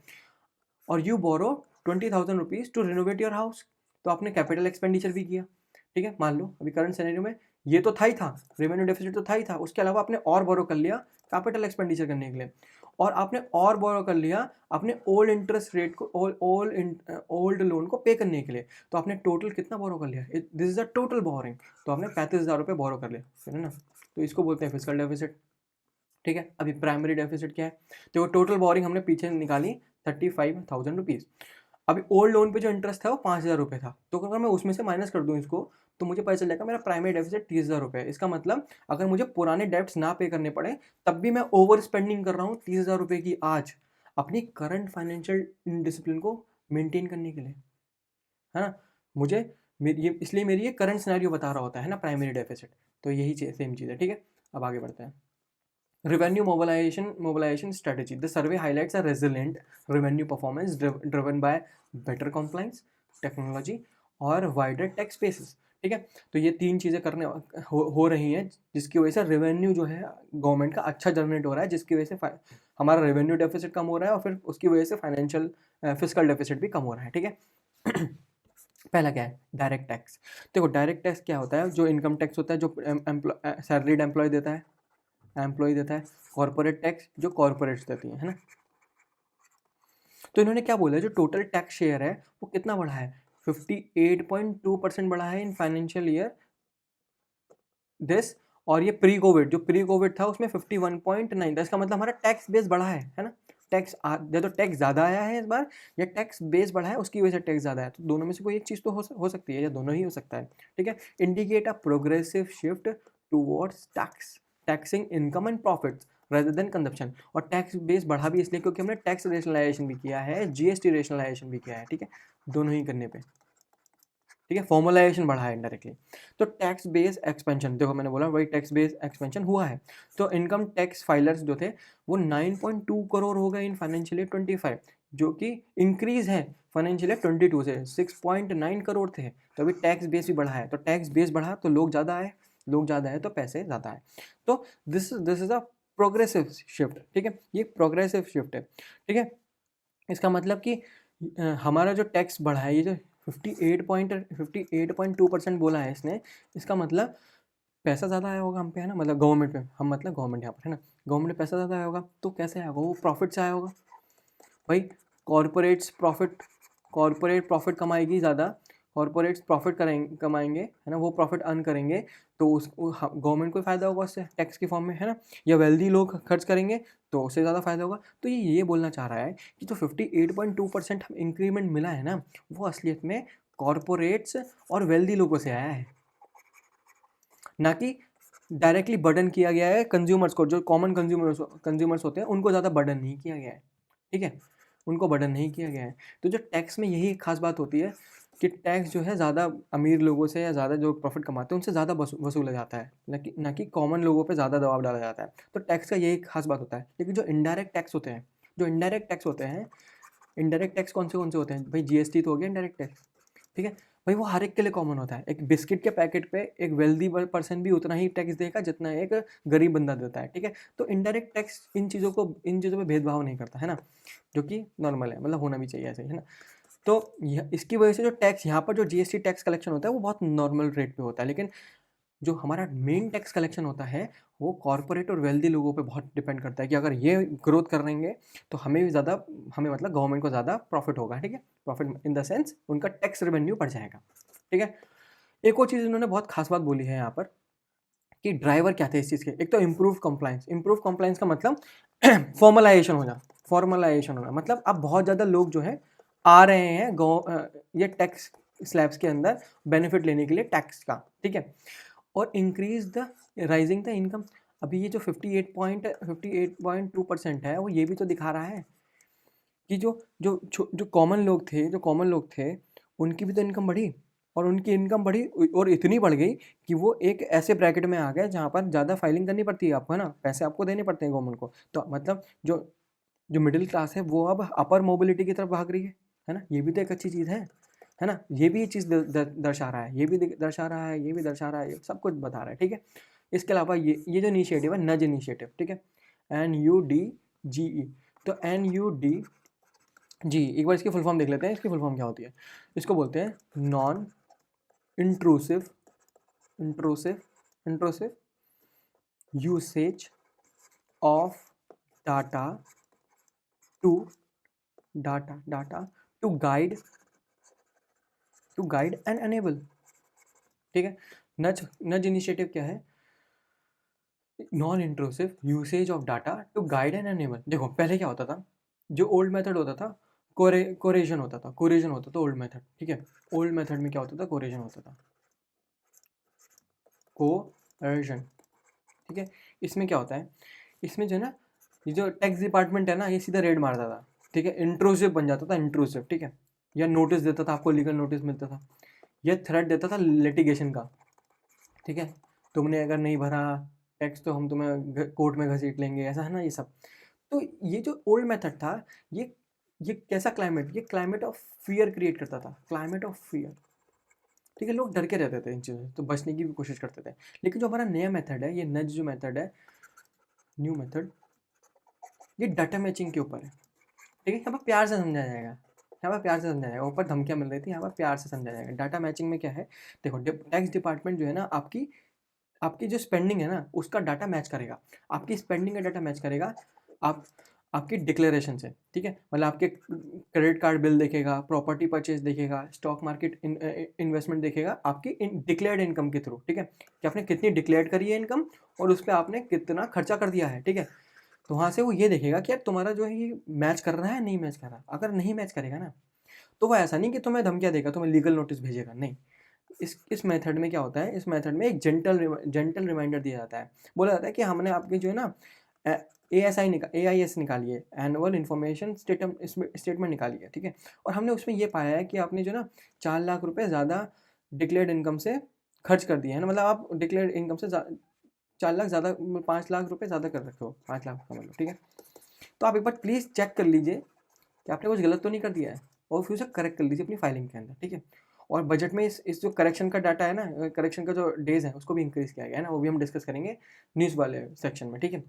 Speaker 1: और you borrow 20,000 rupees to renovate your house, तो आपने कैपिटल एक्सपेंडिचर भी किया, ठीक है। मान लो अभी करंट सिनेरियो में ये तो था ही था, रेवेन्यू डेफिसिट तो था ही था, उसके अलावा आपने और बोरो कर लिया कैपिटल एक्सपेंडिचर करने के लिए, और आपने और बोरो कर लिया अपने ओल्ड इंटरेस्ट रेट को, ओल्ड लोन को पे करने के लिए, तो आपने टोटल कितना बोरो कर लिया? This is the total boring, तो आपने 35,000 रुपये बोरो कर लिया, है ना, तो इसको बोलते हैं फिस्कल डेफिसिट, ठीक है। अभी प्राइमरी डेफिसिट क्या है? तो टोटल बोरिंग हमने पीछे निकाली 35,000 रुपीज़। अभी ओल्ड लोन पे जो इंटरेस्ट था वो 5,000 रुपये था, तो अगर मैं उसमें से माइनस कर दूँ इसको, तो मुझे पता चल जाएगा मेरा प्राइमरी डेफिसिट 30,000 रुपये है। इसका मतलब अगर मुझे पुराने डेब्ट्स ना पे करने पड़े, तब भी मैं ओवर स्पेंडिंग कर रहा हूँ 30,000 रुपये की आज, अपनी करंट फाइनेंशियल डिसिप्लिन को मेंटेन करने के लिए, है ना। मुझे इसलिए मेरी ये करंट सिनेरियो बता रहा होता है ना प्राइमरी डेफिसिट। तो यही सेम चीज़ है, ठीक है। अब आगे बढ़ते हैं। Revenue mobilization strategy. The survey highlights a resilient revenue performance driven by better compliance, technology और wider tax bases. ठीक है, तो ये तीन चीज़ें करने हो रही हैं, जिसकी वजह से रेवेन्यू जो है गवर्नमेंट का अच्छा जनरेट हो रहा है, जिसकी वजह से हमारा रेवेन्यू डेफिसिट कम हो रहा है, और फिर उसकी वजह से फाइनेंशियल फिस्कल डेफिसिट भी कम हो रहा है, ठीक है। पहला क्या है? Direct tax. देखो, डायरेक्ट टैक्स क्या होता है? जो इनकम टैक्स होता है, जो सैलरीड एम्प्लॉय देता है, कॉर्पोरेट टैक्स जो कॉर्पोरेट्स देती है ना। तो इन्होंने क्या बोला है, जो टोटल टैक्स शेयर है वो कितना बढ़ा है? 58.2% बढ़ा है इन फाइनेंशियल ईयर दिस, और ये प्री कोविड था उसमें 51.9 था। इसका मतलब हमारा टैक्स बेस बढ़ा है ना। या तो टैक्स ज़्यादा आया है इस बार, या टैक्स बेस बढ़ा है, उसकी वजह से टैक्स ज़्यादा है। तो दोनों में से कोई एक चीज़ तो हो सकती है, या दोनों ही हो सकता है, ठीक है। Indicate a progressive shift towards taxing income and profits rather than consumption. और टैक्स बेस बढ़ा भी इसलिए क्योंकि हमने टैक्स रेशनलाइजेशन भी किया है, जीएसटी रेशनलाइजेशन भी किया है, ठीक है, दोनों ही करने पे, ठीक है। फॉर्मलाइजेशन बढ़ा है इनडायरेक्टली। तो टैक्स बेस एक्सपेंशन, देखो मैंने बोला वही टैक्स बेस एक्सपेंशन हुआ है। तो इनकम टैक्स फाइलर्स जो थे वो 9.2 करोड़ हो गए इन फाइनेंशियल ईयर 25, जो कि इंक्रीज है फाइनेंशियल ईयर 22 से। 6.9 करोड़ थे, तो अभी टैक्स बेस भी बढ़ा है। तो टैक्स बेस बढ़ा तो लोग ज़्यादा आए, लोग ज़्यादा है तो पैसे ज़्यादा आए। तो this is a progressive shift, ठीक है, ये प्रोग्रेसिव शिफ्ट है, ठीक है। इसका मतलब कि हमारा जो टैक्स बढ़ा है, ये जो 58.2% बोला है इसने, इसका मतलब पैसा ज़्यादा आया होगा हम पे, है ना, मतलब गवर्नमेंट पे, हम मतलब गवर्नमेंट यहाँ पर, है ना, गवर्नमेंट में पैसा ज़्यादा आया होगा। तो कैसे आया होगा? वो प्रॉफिट से आया होगा भाई। कॉरपोरेट प्रॉफिट कमाएगी ज़्यादा, कॉरपोरेट्स प्रॉफिट कमाएंगे, है ना, वो प्रॉफिट अर्न करेंगे, तो उस गवर्नमेंट को फ़ायदा होगा उससे टैक्स के फॉर्म में, है ना। या वेल्दी लोग खर्च करेंगे तो उससे ज़्यादा फ़ायदा होगा। तो ये बोलना चाह रहा है कि जो 58.2% हम इंक्रीमेंट मिला है ना, वो असलियत में कॉरपोरेट्स और वेल्दी लोगों से आया है, ना कि डायरेक्टली बर्डन किया गया है कंज्यूमर्स को। जो कॉमन कंज्यूमर्स होते हैं उनको ज़्यादा बर्डन नहीं किया गया है, ठीक है, उनको बर्डन नहीं किया गया है। तो जो टैक्स में यही खास बात होती है कि टैक्स जो है ज़्यादा अमीर लोगों से या ज़्यादा जो प्रॉफिट कमाते हैं उनसे ज़्यादा वसूला जाता है, ना कि कॉमन लोगों पे ज़्यादा दबाव डाला जाता है। तो टैक्स का यही खास बात होता है। लेकिन जो इनडायरेक्ट टैक्स होते हैं, इनडायरेक्ट टैक्स कौन से होते हैं भाई? जीएसटी तो हो गया इनडायरेक्ट टैक्स, ठीक है भाई। वो हर एक के लिए कॉमन होता है। एक बिस्किट के पैकेट पे एक वेल्दी पर्सन भी उतना ही टैक्स देगा जितना एक गरीब बंदा देता है, ठीक है। तो इनडायरेक्ट टैक्स इन चीज़ों पे भेदभाव नहीं करता, है ना, जो कि नॉर्मल है, मतलब होना भी चाहिए ऐसे, है ना। तो इसकी वजह से जो टैक्स यहाँ पर जो जीएसटी टैक्स कलेक्शन होता है वो बहुत नॉर्मल रेट पे होता है। लेकिन जो हमारा मेन टैक्स कलेक्शन होता है वो कॉर्पोरेट और वेल्दी लोगों पे बहुत डिपेंड करता है कि अगर ये ग्रोथ कर रहेंगे तो हमें मतलब गवर्नमेंट को ज़्यादा प्रॉफिट होगा, ठीक है। प्रॉफिट इन द सेंस उनका टैक्स रेवेन्यू बढ़ जाएगा, ठीक है। एक और चीज़ इन्होंने बहुत खास बात बोली है यहाँ पर कि ड्राइवर क्या थे इस चीज़ के। एक तो इम्प्रूव कंप्लाइंस का मतलब फॉर्मलाइजेशन होना, मतलब अब बहुत ज़्यादा लोग जो है आ रहे हैं ये टैक्स स्लैब्स के अंदर बेनिफिट लेने के लिए टैक्स का, ठीक है। और increase the rising the income. अभी ये जो 58.2% है वो ये भी तो दिखा रहा है कि जो कॉमन लोग थे उनकी भी तो इनकम बढ़ी, और उनकी इनकम बढ़ी और इतनी बढ़ गई कि वो एक ऐसे ब्रैकेट में आ गए जहाँ पर ज़्यादा फाइलिंग करनी पड़ती है आपको, है ना, पैसे आपको देने पड़ते हैं गवर्नमेंट को। तो मतलब जो जो मिडिल क्लास है वो अब अपर मोबिलिटी की तरफ भाग रही है ना, ये भी तो एक अच्छी चीज़ है ना, ये भी ये चीज़ दर्शा रहा है, ये भी दर्शा रहा है, ये भी दर्शा रहा है, ये सब कुछ बता रहा है, ठीक है। इसके अलावा ये जो इनिशिएटिव है, नज इनिशिएटिव, ठीक है, NUDGE। तो NUDG, एक बार इसकी फुल फॉर्म देख लेते हैं, इसकी फुल फॉर्म क्या होती है। इसको बोलते हैं non intrusive intrusive usage of data to to guide and enable, ठीक है। नज इनिशिएटिव क्या है, non intrusive usage of data to guide and enable. देखो पहले क्या होता था, जो ओल्ड मेथड होता था, कोरेजन होता था ओल्ड मेथड, ठीक है। ओल्ड मेथड में क्या होता था, कोरेजन होता था, कोरेजन, ठीक है। इसमें क्या होता है, इसमें जो है ना, ये जो टैक्स डिपार्टमेंट है ना, ये सीधा रेड मारता था, ठीक है, इंट्रूसिव बन जाता था, इंट्रूसिव, ठीक है। या नोटिस देता था आपको, लीगल नोटिस मिलता था, या थ्रेट देता था लिटिगेशन का, ठीक है, तुमने अगर नहीं भरा टैक्स तो हम तुम्हें कोर्ट में घसीट लेंगे, ऐसा है ना ये सब। तो ये जो ओल्ड मेथड था, ये कैसा क्लाइमेट, ये क्लाइमेट ऑफ फियर क्रिएट करता था, क्लाइमेट ऑफ फियर, ठीक है। लोग डर के रहते थे इन चीज़ों से, तो बचने की भी कोशिश करते थे। लेकिन जो हमारा नया मेथड है, ये नज जो मेथड है, न्यू मेथड, ये डाटा मैचिंग के ऊपर है, ठीक है। यहाँ पर प्यार से समझाया जाएगा, यहाँ पर प्यार से समझाया जाएगा, ऊपर धमकियाँ मिल रही थी, यहाँ पर प्यार से समझाया जाएगा। डाटा मैचिंग में क्या है, देखो टैक्स डिपार्टमेंट जो है ना, आपकी जो स्पेंडिंग है ना, उसका डाटा मैच करेगा, आपकी स्पेंडिंग का डाटा मैच करेगा आप आपकी डिक्लेरेशन से, ठीक है। मतलब आपके क्रेडिट कार्ड बिल देखेगा, प्रॉपर्टी परचेज देखेगा, स्टॉक मार्केट इन्वेस्टमेंट देखेगा, आपकी डिक्लेयर्ड इनकम के थ्रू, ठीक है, कि आपने कितनी डिक्लेयर करी है इनकम और उस पर आपने कितना खर्चा कर दिया है, ठीक है। तो वहाँ से वो ये देखेगा कि यार तुम्हारा जो है ये मैच कर रहा है, नहीं मैच कर रहा। अगर नहीं मैच करेगा ना, तो वो ऐसा नहीं कि तुम्हें धमकियाँ देगा, तुम्हें लीगल नोटिस भेजेगा, नहीं। इस मेथड में क्या होता है, इस मेथड में एक जेंटल रिमाइंडर दिया जाता है। बोला जाता है कि हमने आपकी जो है ना AIS निकाली है, एनुअल इन्फॉर्मेशन स्टेटमेंट निकाली है, ठीक है। और हमने उसमें ये पाया है कि आपने जो ना 4 लाख रुपए ज़्यादा डिक्लेयर्ड इनकम से खर्च कर दिए है ना, मतलब आप डिक्लेयर्ड इनकम से 4 लाख ज़्यादा, 5 लाख रुपए ज़्यादा कर रखे हो, 5 लाख समझ लो, ठीक है। तो आप एक बार प्लीज़ चेक कर लीजिए कि आपने कुछ गलत तो नहीं कर दिया है, और फिर उसे करेक्ट कर लीजिए अपनी फाइलिंग के अंदर, ठीक है। और बजट में इस जो करेक्शन का डाटा है ना, करेक्शन का जो डेज़ है उसको भी इंक्रीज़ किया गया है ना, वो भी हम डिस्कस करेंगे न्यूज़ वाले सेक्शन में, ठीक है।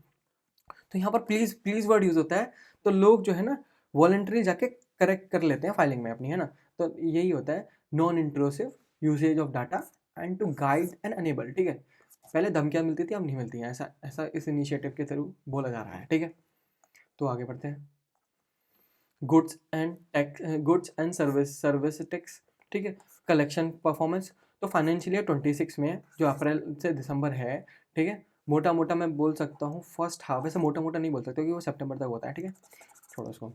Speaker 1: तो यहाँ पर प्लीज़ वर्ड यूज़ होता है, तो लोग जो है ना वॉलंटरी जाके करेक्ट कर लेते हैं फाइलिंग में अपनी, है ना। तो यही होता है non intrusive usage of data and to guide and enable, ठीक है। पहले धमकियाँ मिलती थी, अब नहीं मिलती हैं, ऐसा ऐसा इस इनिशिएटिव के थ्रू बोला जा रहा है, ठीक है। तो आगे बढ़ते हैं, गुड्स एंड सर्विस टैक्स, ठीक है, कलेक्शन परफॉर्मेंस। तो फाइनेंशियल ईयर 26 में, जो अप्रैल से दिसंबर है, ठीक है, मोटा मोटा मैं बोल सकता हूँ फर्स्ट हाफ, वैसे मोटा मोटा नहीं बोल सकता क्योंकि वो सितंबर तक होता है, ठीक है, छोड़ो उसको।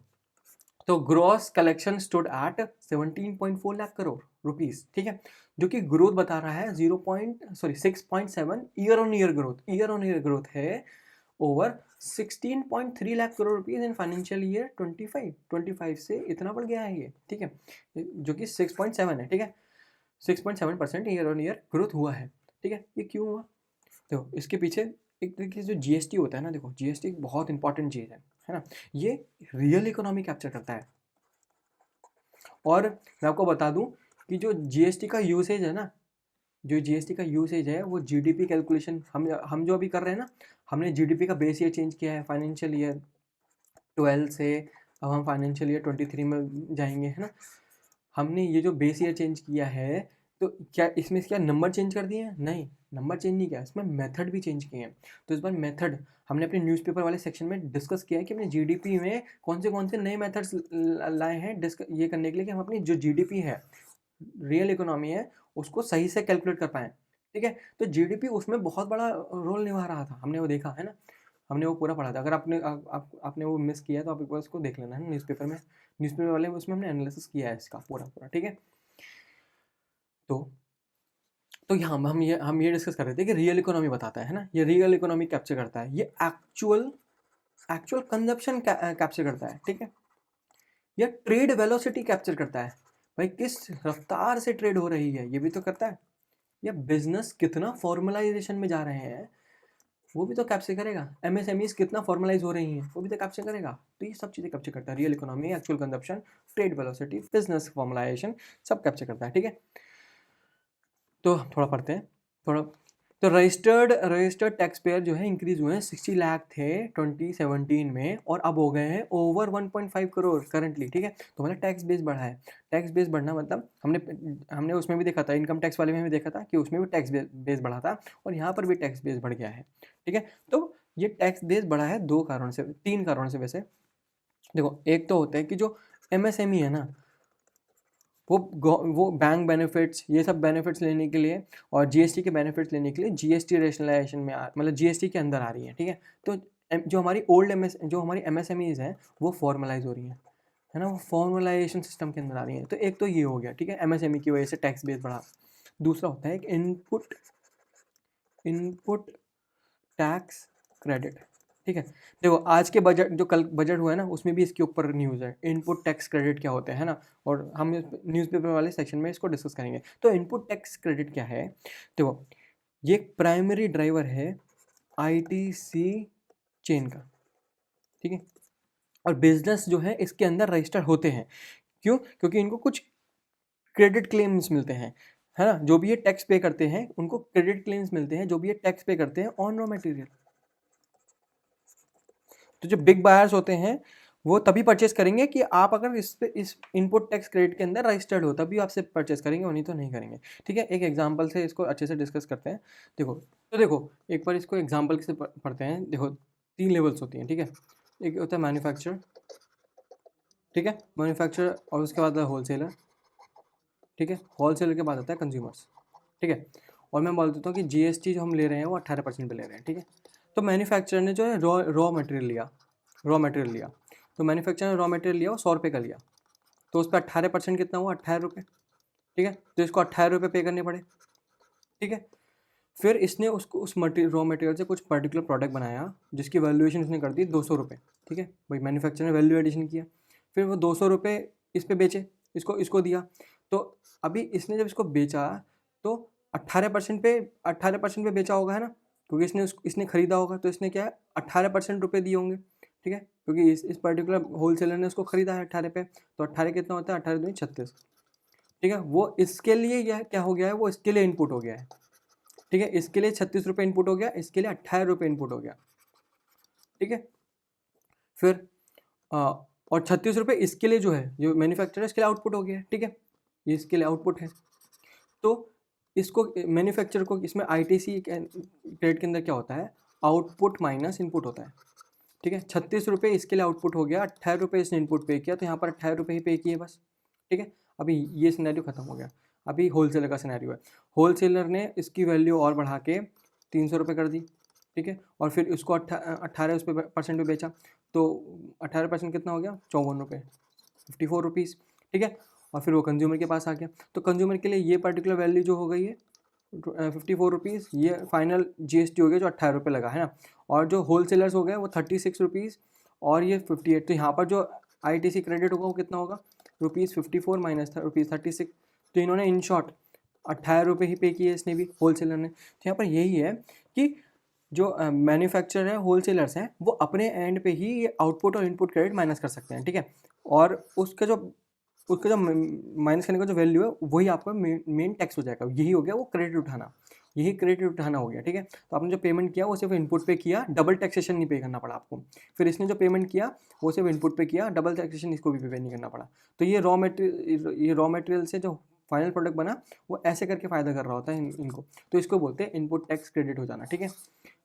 Speaker 1: तो gross collection stood at 17.4 lakh crore rupees, ठीक है, जो कि ग्रोथ बता रहा है 6.7 ईयर ऑन ईयर ग्रोथ है, over 16.3 lakh crore rupees in financial year 25 से इतना बढ़ गया है ये, ठीक है, जो कि 6.7 है, ठीक है, 6.7% ईयर ऑन ईयर ग्रोथ हुआ है, ठीक है। ये क्यों हुआ, तो इसके पीछे एक तरीके से जो GST होता है ना, देखो GST एक बहुत इंपॉर्टेंट चीज़ है ना, ये रियल इकोनॉमी कैप्चर करता है। और मैं आपको बता दूं कि जो GST का यूसेज है ना, जो GST का यूसेज है वो GDP कैलकुलेशन, हम जो अभी कर रहे हैं ना, हमने GDP का बेस ईयर चेंज किया है फाइनेंशियल ईयर 12 से, अब हम फाइनेंशियल ईयर 23 में जाएंगे, है ना। हमने ये जो बेस ईयर चेंज किया है, तो क्या इसमें क्या नंबर चेंज कर दिए हैं, नहीं, नंबर चेंज नहीं किया, इसमें मेथड भी चेंज किए हैं। तो इस बार मेथड हमने अपने न्यूज़पेपर वाले सेक्शन में डिस्कस किया है कि अपने GDP में कौन से नए मेथड्स लाए हैं, ये करने के लिए कि हम अपनी जो GDP है, रियल इकोनॉमी है, उसको सही से कैलकुलेट कर पाएँ, ठीक है। तो GDP उसमें बहुत बड़ा रोल निभा रहा था, हमने वो देखा है ना, हमने वो पूरा पढ़ा था। अगर आपने वो मिस किया है तो आप एक बार उसको देख लेना है न्यूज़पेपर में, न्यूज़पेपर वाले में, उसमें हमने एनालिसिस किया है इसका पूरा, ठीक है। तो यहाँ हम ये डिस्कस कर रहे थे कि रियल इकोनॉमी बताता है ना, ये रियल इकोनॉमी कैप्चर करता है, ये एक्चुअल कंजप्शन कैप्चर करता है, ठीक है। या ट्रेड वेलोसिटी कैप्चर करता है, भाई किस रफ्तार से ट्रेड हो रही है ये भी तो करता है, या बिजनेस कितना फॉर्मलाइजेशन में जा रहे हैं वो भी तो कैप्चर करेगा, एमएसएमईज कितना फॉर्मलाइज हो रही हैं वो भी तो कैप्चर करेगा। तो ये सब चीज़ें कैप्चर करता है, real economy, actual consumption, trade velocity, business formalisation, सब कैप्चर करता है, ठीक है। तो थोड़ा पढ़ते हैं थोड़ा। तो रजिस्टर्ड टैक्स पेयर जो है इंक्रीज हुए हैं, 60 लाख थे 2017 में और अब हो गए हैं ओवर 1.5 करोड़ करंटली, ठीक है। तो मतलब टैक्स बेस बढ़ा है। टैक्स बेस बढ़ना मतलब हमने उसमें भी देखा था, इनकम टैक्स वाले में भी देखा था कि उसमें भी टैक्स बेस बढ़ा था और यहाँ पर भी टैक्स बेस बढ़ गया है, ठीक है। तो ये टैक्स बेस बढ़ा है 3 कारणों से वैसे। देखो, एक तो होता है कि जो एमएसएमई है ना, वो बैंक बेनिफिट्स, ये सब बेनिफिट्स लेने के लिए और जीएसटी के बेनिफिट्स लेने के लिए जीएसटी रेशनलाइजेशन में मतलब जीएसटी के अंदर आ रही है, ठीक है। तो जो हमारी एमएसएमईज हैं वो फॉर्मलाइज हो रही हैं, है ना, वो फॉर्मलाइजेशन सिस्टम के अंदर आ रही हैं। तो एक तो ये हो गया, ठीक है, एमएसएमई की वजह से टैक्स बेस बढ़ा। दूसरा होता है कि इनपुट टैक्स क्रेडिट, ठीक है। देखो, आज के बजट, जो कल बजट हुआ है ना, उसमें भी इसके ऊपर न्यूज़ है, इनपुट टैक्स क्रेडिट क्या होते हैं ना, और हम न्यूज़पेपर वाले सेक्शन में इसको डिस्कस करेंगे। तो इनपुट टैक्स क्रेडिट क्या है, देखो ये एक प्राइमरी ड्राइवर है आईटीसी चेन का, ठीक है। और बिजनेस जो है इसके अंदर रजिस्टर होते हैं, क्यों? क्योंकि इनको कुछ क्रेडिट क्लेम्स मिलते हैं, है ना, जो भी ये टैक्स पे करते हैं उनको क्रेडिट क्लेम्स मिलते हैं, जो भी ये टैक्स पे करते हैं ऑन रॉ मटेरियल। तो जो बिग बायर्स होते हैं वो तभी परचेस करेंगे कि आप अगर इस इनपुट टैक्स क्रेडिट के अंदर रजिस्टर्ड हो, तभी आपसे परचेस करेंगे, और नहीं तो नहीं करेंगे, ठीक है। एक एग्जांपल से इसको अच्छे से डिस्कस करते हैं। देखो एक बार इसको एग्जांपल से पढ़ते हैं। देखो 3 लेवल्स होती हैं, ठीक है। एक होता है मैन्युफैक्चरर, ठीक है, मैन्युफैक्चरर, और उसके बाद होलसेलर, ठीक है, होलसेलर के बाद आता है कंज्यूमर्स, ठीक है। और मैं बोल देता हूँ कि जीएसटी जो हम ले रहे हैं वो 18% पे ले रहे हैं, ठीक है। तो मैन्युफैक्चरर ने जो है रॉ मटेरियल लिया, तो मैन्युफैक्चरर ने रॉ मटेरियल लिया, वो 100 रुपये का लिया, तो उस पर 18% कितना हुआ, 18 रुपये, ठीक है। तो इसको 18 रुपये पे करने पड़े, ठीक है। फिर इसने उसको उस रॉ मटेरियल से कुछ पर्टिकुलर प्रोडक्ट बनाया जिसकी वैल्यूएशन उसने कर दी 200 रुपये, ठीक है। भाई मैन्युफैक्चरर ने वैल्यू एडिशन किया, फिर वो 200 रुपये इस पे बेचे, इसको दिया। तो अभी इसने जब इसको बेचा तो 18% पे बेचा होगा, है ना, क्योंकि इसने खरीदा होगा, तो इसने क्या है 18% रुपये दिए होंगे, ठीक है, क्योंकि इस पर्टिकुलर होलसेलर ने उसको खरीदा है 18 पे। तो 18 कितना होता है, 18 दूनी 36, ठीक है। वो इसके लिए यह क्या हो गया है, वो इसके लिए इनपुट हो गया है, ठीक है। इसके लिए 36 रुपये इनपुट हो गया, इसके लिए 18 रुपये इनपुट हो गया, ठीक है। फिर और 36 रुपये इसके लिए जो है, जो मैन्युफैक्चरर है इसके लिए आउटपुट हो गया है, ठीक है, ये इसके लिए आउटपुट है। तो इसको मैन्युफैक्चरर को इसमें आईटीसी क्रेडिट के अंदर क्या होता है, आउटपुट माइनस इनपुट होता है, ठीक है। 36 रुपये इसके लिए आउटपुट हो गया, 18 रुपये इसने इनपुट पे किया, तो यहाँ पर 18 रुपये ही पे किए बस, ठीक है। अभी ये सिनेरियो खत्म हो गया। अभी होलसेलर का सिनेरियो है, होलसेलर ने इसकी वैल्यू और बढ़ा के 300 रुपये कर दी, ठीक है, और फिर उसको 18 उस पर % पे बेचा, तो 18% कितना हो गया, 54 रुपये, 54 रुपीज़, ठीक है। और फिर वो कंज्यूमर के पास आ गया, तो कंज्यूमर के लिए ये पर्टिकुलर वैल्यू जो हो गई है 54 रुपीज़, ये फाइनल जीएसटी हो गया जो 18 रुपये लगा, है ना। और जो होलसेलर्स हो गए वो 36 रुपीज़, और ये 58। तो यहाँ पर जो आईटीसी क्रेडिट होगा वो कितना होगा, ₹54 माइनस ₹36। तो इन्होंने इन शॉर्ट 18 रुपये ही पे किए, इसने भी, होलसेलर ने। तो यहाँ पर यही है कि जो मैन्युफैक्चरर है, होलसेलर्स हैं, वो अपने एंड पे ही ये आउटपुट और इनपुट क्रेडिट माइनस कर सकते हैं, ठीक है। और उसका जो माइनस करने का जो वैल्यू है वही आपका मेन टैक्स हो जाएगा। यही हो गया वो क्रेडिट उठाना, यही क्रेडिट उठाना हो गया, ठीक है। तो आपने जो पेमेंट किया वो सिर्फ इनपुट पे किया, डबल टैक्सेशन नहीं पे करना पड़ा आपको। फिर इसने जो पेमेंट किया वो सिर्फ इनपुट पे किया, डबल टैक्सेशन इसको भी पे नहीं करना पड़ा। तो ये रॉ मटेरियल से जो फाइनल प्रोडक्ट बना वो ऐसे करके फ़ायदा कर रहा होता है इनको। तो इसको बोलते हैं इनपुट टैक्स क्रेडिट हो जाना, ठीक है।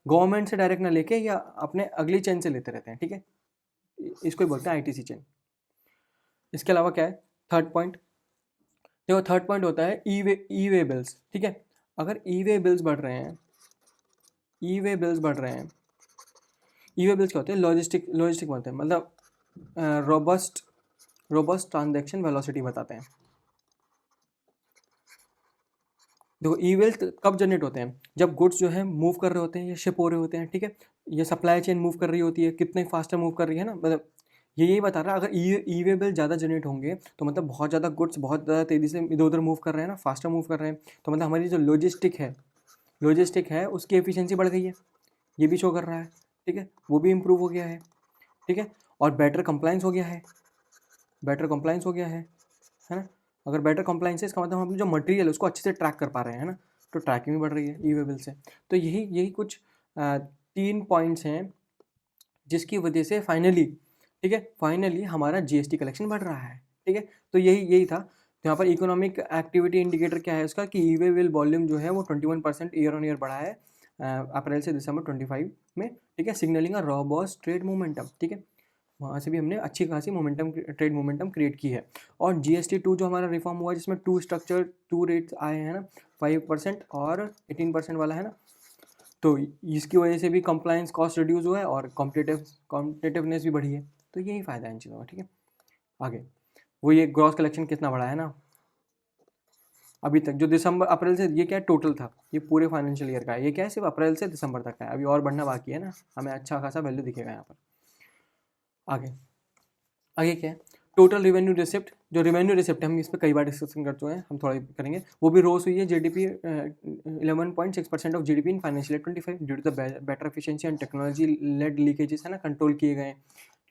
Speaker 1: गवर्नमेंट से डायरेक्ट ना लेके या अपने अगली चेन से लेते रहते हैं, ठीक है। इसको ही बोलते हैं आईटीसी चेन। इसके अलावा क्या है, थर्ड पॉइंट, देखो थर्ड पॉइंट होता है ई वे बिल्स, ठीक है। अगर ई वे बिल्स बढ़ रहे हैं, ई वे बिल्स क्या होते हैं, लॉजिस्टिक बनते हैं, मतलब रोबस्ट ट्रांजैक्शन वेलोसिटी बताते हैं। देखो ई वेल्थ कब जनरेट होते हैं, जब गुड्स जो है मूव कर रहे होते हैं या शिप हो रहे होते हैं, ठीक है। ये सप्लाई चेन मूव कर रही होती है, कितने फास्टर मूव कर रही है ना, मतलब ये यही बता रहा है, अगर ई वे बिल ज़्यादा जनरेट होंगे तो मतलब बहुत ज़्यादा गुड्स बहुत ज़्यादा तेज़ी से इधर उधर मूव कर रहे हैं ना, फास्टर मूव कर रहे हैं, तो मतलब हमारी जो लॉजिस्टिक है उसकी एफिशिएंसी बढ़ गई है, ये भी शो कर रहा है, ठीक है, वो भी इम्प्रूव हो गया है, ठीक है, और बेटर कंप्लाइंस हो गया है, है ना। अगर बेटर कंप्लाइंस है इसका मतलब हम जो मटेरियल है उसको अच्छे से ट्रैक कर पा रहे हैं, है ना, तो ट्रैकिंग भी बढ़ रही है ई वे बिल से। तो यही कुछ 3 पॉइंट्स हैं जिसकी वजह से फाइनली, ठीक है, फाइनली हमारा जीएसटी कलेक्शन बढ़ रहा है, ठीक है। तो यही था। तो यहाँ पर इकोनॉमिक एक्टिविटी इंडिकेटर क्या है उसका, कि ई वे बिल वॉल्यूम जो है वो 21% ईयर ऑन ईयर बढ़ा है अप्रैल से दिसंबर 25 में, ठीक है, सिग्नलिंग अ रॉबस्ट ट्रेड मोमेंटम, ठीक है, वहाँ से भी हमने अच्छी खासी ट्रेड मोमेंटम क्रिएट की है। और GST 2 जो हमारा रिफॉर्म हुआ है जिसमें 2 स्ट्रक्चर 2 रेट्स आए हैं ना, 5% और 18% वाला, है ना, तो इसकी वजह से भी कंप्लायंस कॉस्ट रिड्यूस हुआ है और कॉम्पिटिटिवनेस भी बढ़ी है। तो यही फ़ायदा है इन चीज़ों का, ठीक है। आगे वो ये ग्रॉस कलेक्शन कितना बढ़ा है ना अभी तक, जो दिसंबर अप्रैल से, ये क्या है टोटल था, ये पूरे फाइनेंशियल ईयर का है, ये क्या है सिर्फ अप्रैल से दिसंबर तक का है, अभी और बढ़ना बाकी है ना, हमें अच्छा खासा वैल्यू दिखेगा यहाँ पर। आगे आगे क्या है, टोटल रेवेन्यू रिसिप्ट, जो रेवेन्यू रिसिप्ट है हम इस पर कई बार डिस्कशन कर चुके हैं, हम थोड़ा करेंगे, वो भी रोज हुई है GDP 11.6% of GDP in financial 25 due to the better efficiency and technology led leakages, है ना, कंट्रोल किए गए हैं,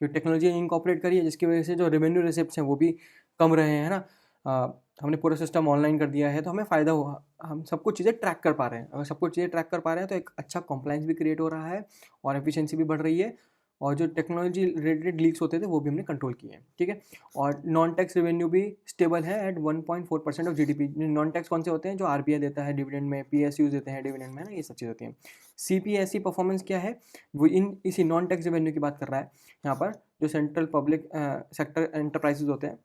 Speaker 1: जो टेक्नोलॉजी इनकॉपरेट करी है जिसकी वजह से जो रेवेन्यू रिसिप्ट हैं वो भी कम रहे हैं, है ना। हमने पूरा सिस्टम ऑनलाइन कर दिया है तो हमें फ़ायदा हुआ, हम सब कुछ चीज़ें ट्रैक कर पा रहे हैं, अगर सब कुछ चीज़ें ट्रैक कर पा रहे हैं तो एक अच्छा कॉम्प्लाइंस भी क्रिएट हो रहा है और एफिशिएंसी भी बढ़ रही है, और जो टेक्नोलॉजी रिलेटेड लीक्स होते थे वो भी हमने कंट्रोल किए हैं, ठीक है। और नॉन टैक्स रेवेन्यू भी स्टेबल है at 1.4% of GDP। Non tax कौन से होते हैं, जो RBI देता है डिविडेंड में, PSUs देते हैं डिविडेंड में, ना, ये सब चीज़ होती हैं। CPSE परफॉर्मेंस क्या है, वो इसी नॉन टैक्स रेवेन्यू की बात कर रहा है यहाँ पर, जो सेंट्रल पब्लिक सेक्टर एंटरप्राइजेज होते हैं,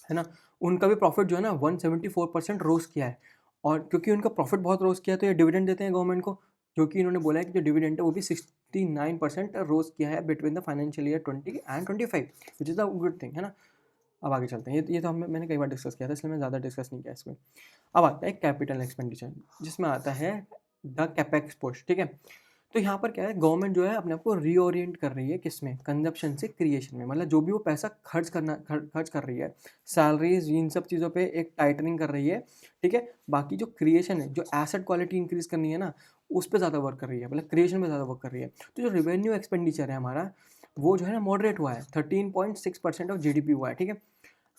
Speaker 1: है ना, उनका भी प्रॉफिट जो है ना 174% रोज किया है, और क्योंकि उनका प्रॉफिट बहुत रोज किया है तो ये डिविडेंड देते हैं गवर्नमेंट को, जो कि इन्होंने बोला है कि जो डिविडेंड है वो भी 69% रोज किया है between the financial year 20 and 25, which is the good thing, है ना। अब आगे चलते हैं, ये तो मैंने कई बार डिस्कस किया था इसलिए मैं ज़्यादा डिस्कस नहीं किया इसमें। अब आता है कैपिटल एक्सपेंडिचर, जिसमें आता है द कैपेक्स पुश, ठीक है। तो यहाँ पर क्या है, गवर्नमेंट जो है अपने आप को रीओरिएंट कर रही है, किसमें, कंजप्शन से क्रिएशन में, मतलब जो भी वो पैसा खर्च कर रही है, सैलरीज इन सब चीज़ों पे एक टाइटनिंग कर रही है, ठीक है। बाकी जो क्रिएशन है, जो एसेट क्वालिटी इंक्रीज करनी है ना, उस पर ज़्यादा वर्क कर रही है, मतलब क्रिएशन पे ज़्यादा वर्क कर रही है। तो जो रेवेन्यू एक्सपेंडिचर है हमारा, वो जो है ना मॉडरेट हुआ है, 13.6% ऑफ GDP हुआ है, ठीक है,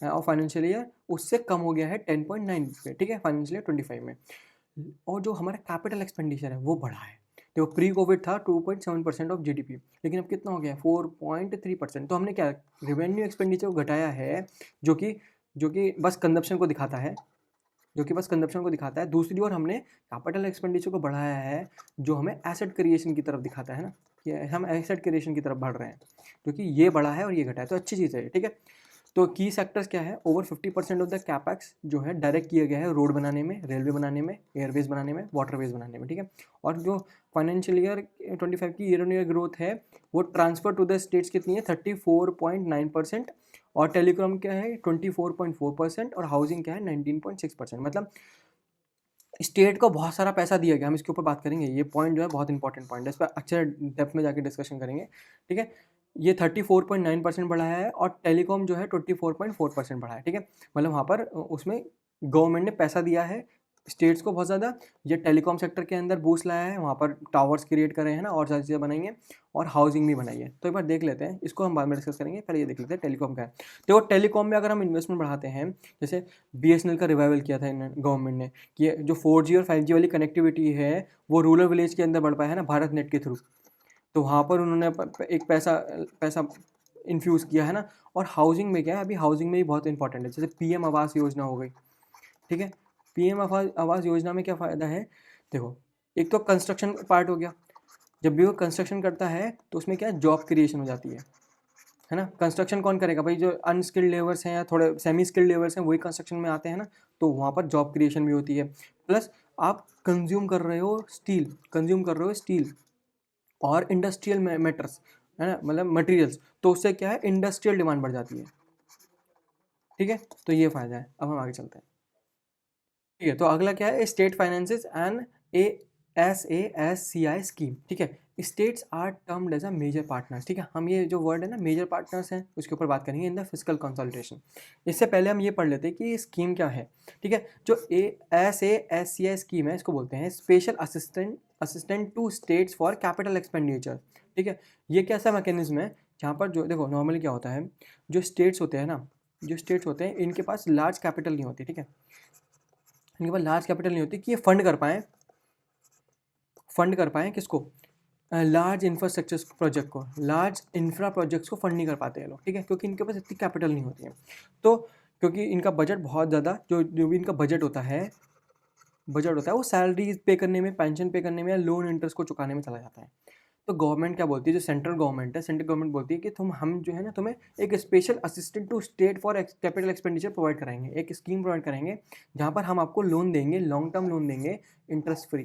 Speaker 1: और फाइनेंशियल ईयर उससे कम हो गया है 10.9 पे, ठीक है, फाइनेंशियल ईयर 25 में। और जो हमारा कैपिटल एक्सपेंडिचर है वो बढ़ा है, देखो प्री कोविड था 2.7% ऑफ GDP, लेकिन अब कितना हो गया है 4.3%। तो हमने क्या रेवेन्यू एक्सपेंडिचर को घटाया है, जो कि बस कंजप्शन को दिखाता है, दूसरी ओर हमने कैपिटल एक्सपेंडिचर को बढ़ाया है, जो हमें एसेट क्रिएशन की तरफ दिखाता है ना, कि हम एसेट क्रिएशन की तरफ बढ़ रहे हैं, क्योंकि ये बढ़ा है और ये घटा है, तो अच्छी चीज़ है, ठीक है। तो की सेक्टर्स क्या है, ओवर 50% ऑफ द कैपेक्स जो है डायरेक्ट किया गया है रोड बनाने में, रेलवे बनाने में, एयरवेज बनाने में, वाटरवेज बनाने में, ठीक है। और जो फाइनेंशियल ईयर 25 की ईयर ऑन ईयर ग्रोथ है वो ट्रांसफर टू द स्टेट्स कितनी है, 34.9%, और टेलीकॉम क्या है 24.4%, और हाउसिंग क्या है 19.6%। मतलब स्टेट को बहुत सारा पैसा दिया गया, हम इसके ऊपर बात करेंगे, ये पॉइंट जो है बहुत इंपॉर्टेंट पॉइंट है, इस पर अच्छे डेप्थ में जाके डिस्कशन करेंगे, ठीक है। ये 34.9% बढ़ाया है, और टेलीकॉम जो है 24.4% बढ़ाया है, ठीक है। मतलब वहाँ पर उसमें गवर्नमेंट ने पैसा दिया है स्टेट्स को बहुत ज़्यादा, ये टेलीकॉम सेक्टर के अंदर बूस्ट लाया है, वहाँ पर टावर्स क्रिएट करे हैं ना, और ज़्यादा चीज़ें बनाई हैं, और हाउसिंग भी बनाई है। तो एक बार देख लेते हैं, इसको हम बाद में डिस्कस करेंगे, पहले ये देख लेते हैं टेलीकॉम का है। देखो टेलीकॉम में अगर हम इन्वेस्टमेंट बढ़ाते हैं, जैसे BSNL का रिवाइवल किया था गवर्नमेंट ने, कि जो 4G और 5G वाली कनेक्टिविटी है वो रूरल विलेज के अंदर बढ़ पाया है ना, भारत नेट के थ्रू, तो वहाँ पर उन्होंने एक पैसा इन्फ्यूज़ किया है ना। और हाउसिंग में क्या है, अभी हाउसिंग में भी बहुत इंपॉर्टेंट है, जैसे PM आवास योजना हो गई, ठीक है। PM आवास योजना में क्या फ़ायदा है, देखो एक तो कंस्ट्रक्शन पार्ट हो गया, जब भी वो कंस्ट्रक्शन करता है तो उसमें क्या है जॉब क्रिएशन हो जाती है ना। कंस्ट्रक्शन कौन करेगा भाई, जो अनस्किल्ड लेबर्स हैं या थोड़े सेमी स्किल्ड लेबर्स हैं वही कंस्ट्रक्शन में आते हैं ना, तो वहाँ पर जॉब क्रिएशन भी होती है। प्लस आप कंज्यूम कर रहे हो स्टील और इंडस्ट्रियल मैटर्स, है ना, मतलब मटेरियल्स, तो उससे क्या है इंडस्ट्रियल डिमांड बढ़ जाती है, ठीक है। तो ये फ़ायदा है। अब हम आगे चलते हैं, ठीक है। तो अगला क्या है, state finances and SASCI scheme, ठीक है। States are termed as a major partners, ठीक है। हम ये जो वर्ड है ना मेजर पार्टनर्स हैं उसके ऊपर बात करेंगे इन द फिजिकल कंसोलिडेशन। इससे पहले हम ये पढ़ लेते हैं कि ये स्कीम क्या है, ठीक है। जो एस स्कीम है इसको बोलते हैं special assistant to states for capital expenditure, ठीक है। ये कैसा मैकेनिज्म है जहाँ पर जो देखो नॉर्मली क्या होता है, जो स्टेट्स होते हैं ना, जो स्टेट्स होते हैं इनके पास लार्ज कैपिटल नहीं होती, ठीक है। इनके पास लार्ज कैपिटल नहीं होती कि ये फंड कर पाएँ किसको, लार्ज इंफ्रास्ट्रक्चर प्रोजेक्ट को, लार्ज इंफ्रा प्रोजेक्ट्स को फंड नहीं कर पाते हैं लोग, ठीक है, क्योंकि इनके पास इतनी कैपिटल नहीं होती है। तो क्योंकि इनका बजट बहुत ज़्यादा जो भी इनका बजट होता है वो सैलरीज पे करने में, पेंशन पे करने में या लोन इंटरेस्ट को चुकाने में चला जाता है। तो गवर्नमेंट क्या बोलती है, जो सेंट्रल गवर्नमेंट बोलती है कि हम जो है ना तुम्हें एक special assistant to state for capital expenditure provide कराएंगे, एक स्कीम प्रोवाइड कराएंगे जहाँ पर हम आपको लोन देंगे, लॉन्ग टर्म लोन देंगे इंटरेस्ट फ्री,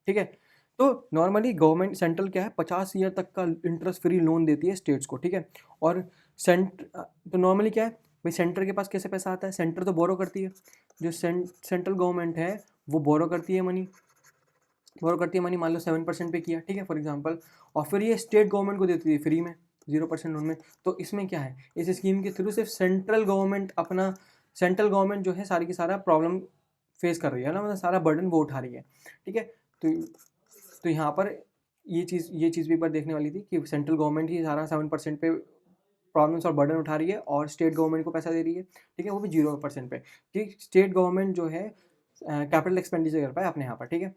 Speaker 1: ठीक है। तो नॉर्मली गवर्नमेंट सेंट्रल क्या है 50 ईयर तक का इंटरेस्ट फ्री लोन देती है स्टेट्स को, ठीक है। और तो नॉर्मली क्या है भाई, सेंटर के पास कैसे पैसा आता है, सेंटर तो बोरो करती है, जो सेंट्रल गवर्नमेंट है वो बोरो करती है मनी, मान लो 7% पे किया, ठीक है फॉर एग्जांपल, और फिर ये स्टेट गवर्नमेंट को देती है फ्री में 0% लोन में। तो इसमें क्या है, इस स्कीम के थ्रू सिर्फ सेंट्रल गवर्नमेंट जो है सारी की सारा प्रॉब्लम फेस कर रही है ना, मतलब सारा बर्डन वो उठा रही है, ठीक है। तो यहाँ पर ये चीज़ भी एक बार देखने वाली थी कि सेंट्रल गवर्नमेंट ही सारा 7% पे प्रॉब्लम्स और बर्डन उठा रही है और स्टेट गवर्नमेंट को पैसा दे रही है, ठीक है, वो भी 0% पे, कि स्टेट गवर्नमेंट जो है कैपिटल एक्सपेंडिचर कर पाए अपने यहाँ पर, ठीक है।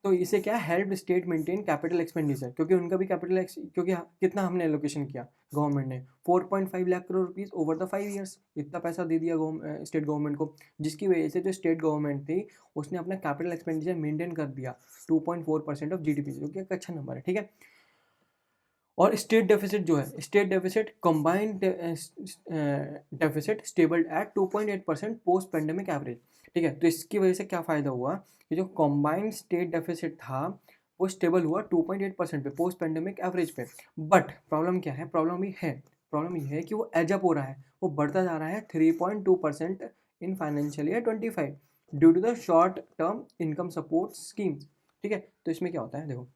Speaker 1: तो इसे क्या help state maintain capital expenditure, क्योंकि उनका भी क्योंकि कितना हमने एलोकेशन किया गवर्नमेंट ने 4.5 lakh crore rupees over the 5 years, इतना पैसा दे दिया स्टेट गवर्नमेंट को, जिसकी वजह से जो स्टेट गवर्नमेंट थी उसने अपना कैपिटल एक्सपेंडिचर मेंटेन कर दिया 2.4% ऑफ GDP, जो कि एक अच्छा नंबर है, ठीक है। और स्टेट डेफिसिट जो है, state deficit combined deficit stable at 2.8% post pandemic average, ठीक है। तो इसकी वजह से क्या फ़ायदा हुआ कि जो कंबाइंड स्टेट डेफिसिट था वो स्टेबल हुआ 2.8% पे पोस्ट पेंडेमिक एवरेज पे। बट प्रॉब्लम ये है कि वो एजअप हो रहा है, वो बढ़ता जा रहा है 3.2% in financial year 25 due to the short term income support schemes, ठीक है। तो इसमें क्या होता है देखो,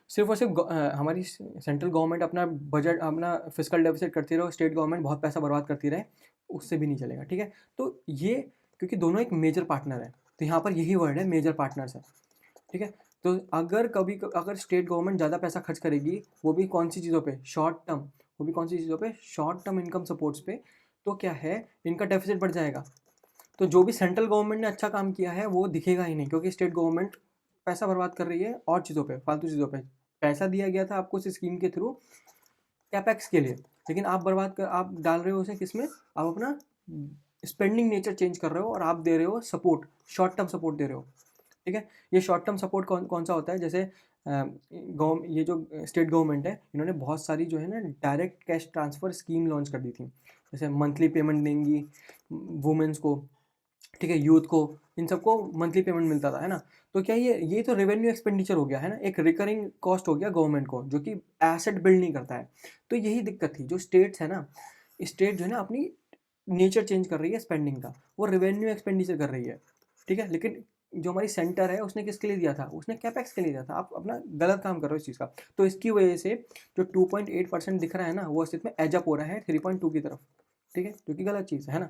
Speaker 1: सिर्फ और सिर्फ हमारी सेंट्रल गवर्नमेंट अपना बजट, अपना फिजिकल डेफिसिट करती रहे, स्टेट गवर्नमेंट बहुत पैसा बर्बाद करती रहे, उससे भी नहीं चलेगा, ठीक है। तो ये क्योंकि दोनों एक मेजर पार्टनर है, तो यहाँ पर यही वर्ड है मेजर पार्टनर्स है, ठीक है। तो अगर स्टेट गवर्नमेंट ज़्यादा पैसा खर्च करेगी, वो भी कौन सी चीज़ों पे, शॉर्ट टर्म इनकम सपोर्ट्स पे, तो क्या है इनका डेफिसिट बढ़ जाएगा। तो जो भी सेंट्रल गवर्नमेंट ने अच्छा काम किया है वो दिखेगा ही नहीं, क्योंकि स्टेट गवर्नमेंट पैसा बर्बाद कर रही है और चीज़ों पे, फालतू चीज़ों पे। पैसा दिया गया था आपको इस स्कीम के थ्रू कैपेक्स के लिए, लेकिन आप डाल रहे हो उसे किस में, आप अपना स्पेंडिंग नेचर चेंज कर रहे हो और आप दे रहे हो सपोर्ट, शॉर्ट टर्म सपोर्ट दे रहे हो, ठीक है। ये शॉर्ट टर्म सपोर्ट कौन सा होता है, जैसे ये जो स्टेट गवर्नमेंट है इन्होंने बहुत सारी जो है ना direct cash transfer scheme launch कर दी थी, जैसे मंथली पेमेंट देंगी वुमेंस को, ठीक है, यूथ को, इन सबको मंथली पेमेंट मिलता था, है ना। तो क्या ये तो रेवेन्यू एक्सपेंडिचर हो गया है ना, एक रिकरिंग कॉस्ट हो गया गवर्नमेंट को, जो कि एसेट बिल्ड नहीं करता है। तो यही दिक्कत थी, जो स्टेट्स है ना, स्टेट जो है ना अपनी नेचर चेंज कर रही है स्पेंडिंग का, वो रेवेन्यू एक्सपेंडिचर कर रही है, ठीक है। लेकिन जो हमारी सेंटर है उसने किसके लिए दिया था, उसने कैपेक्स के लिए दिया था, आप अपना गलत काम कर रहे हो इस चीज़ का। तो इसकी वजह से जो 2.8% दिख रहा है ना, वो अस्तित्व में एजअप हो रहा है 3.2 की तरफ, ठीक है, जो कि गलत चीज़ है ना।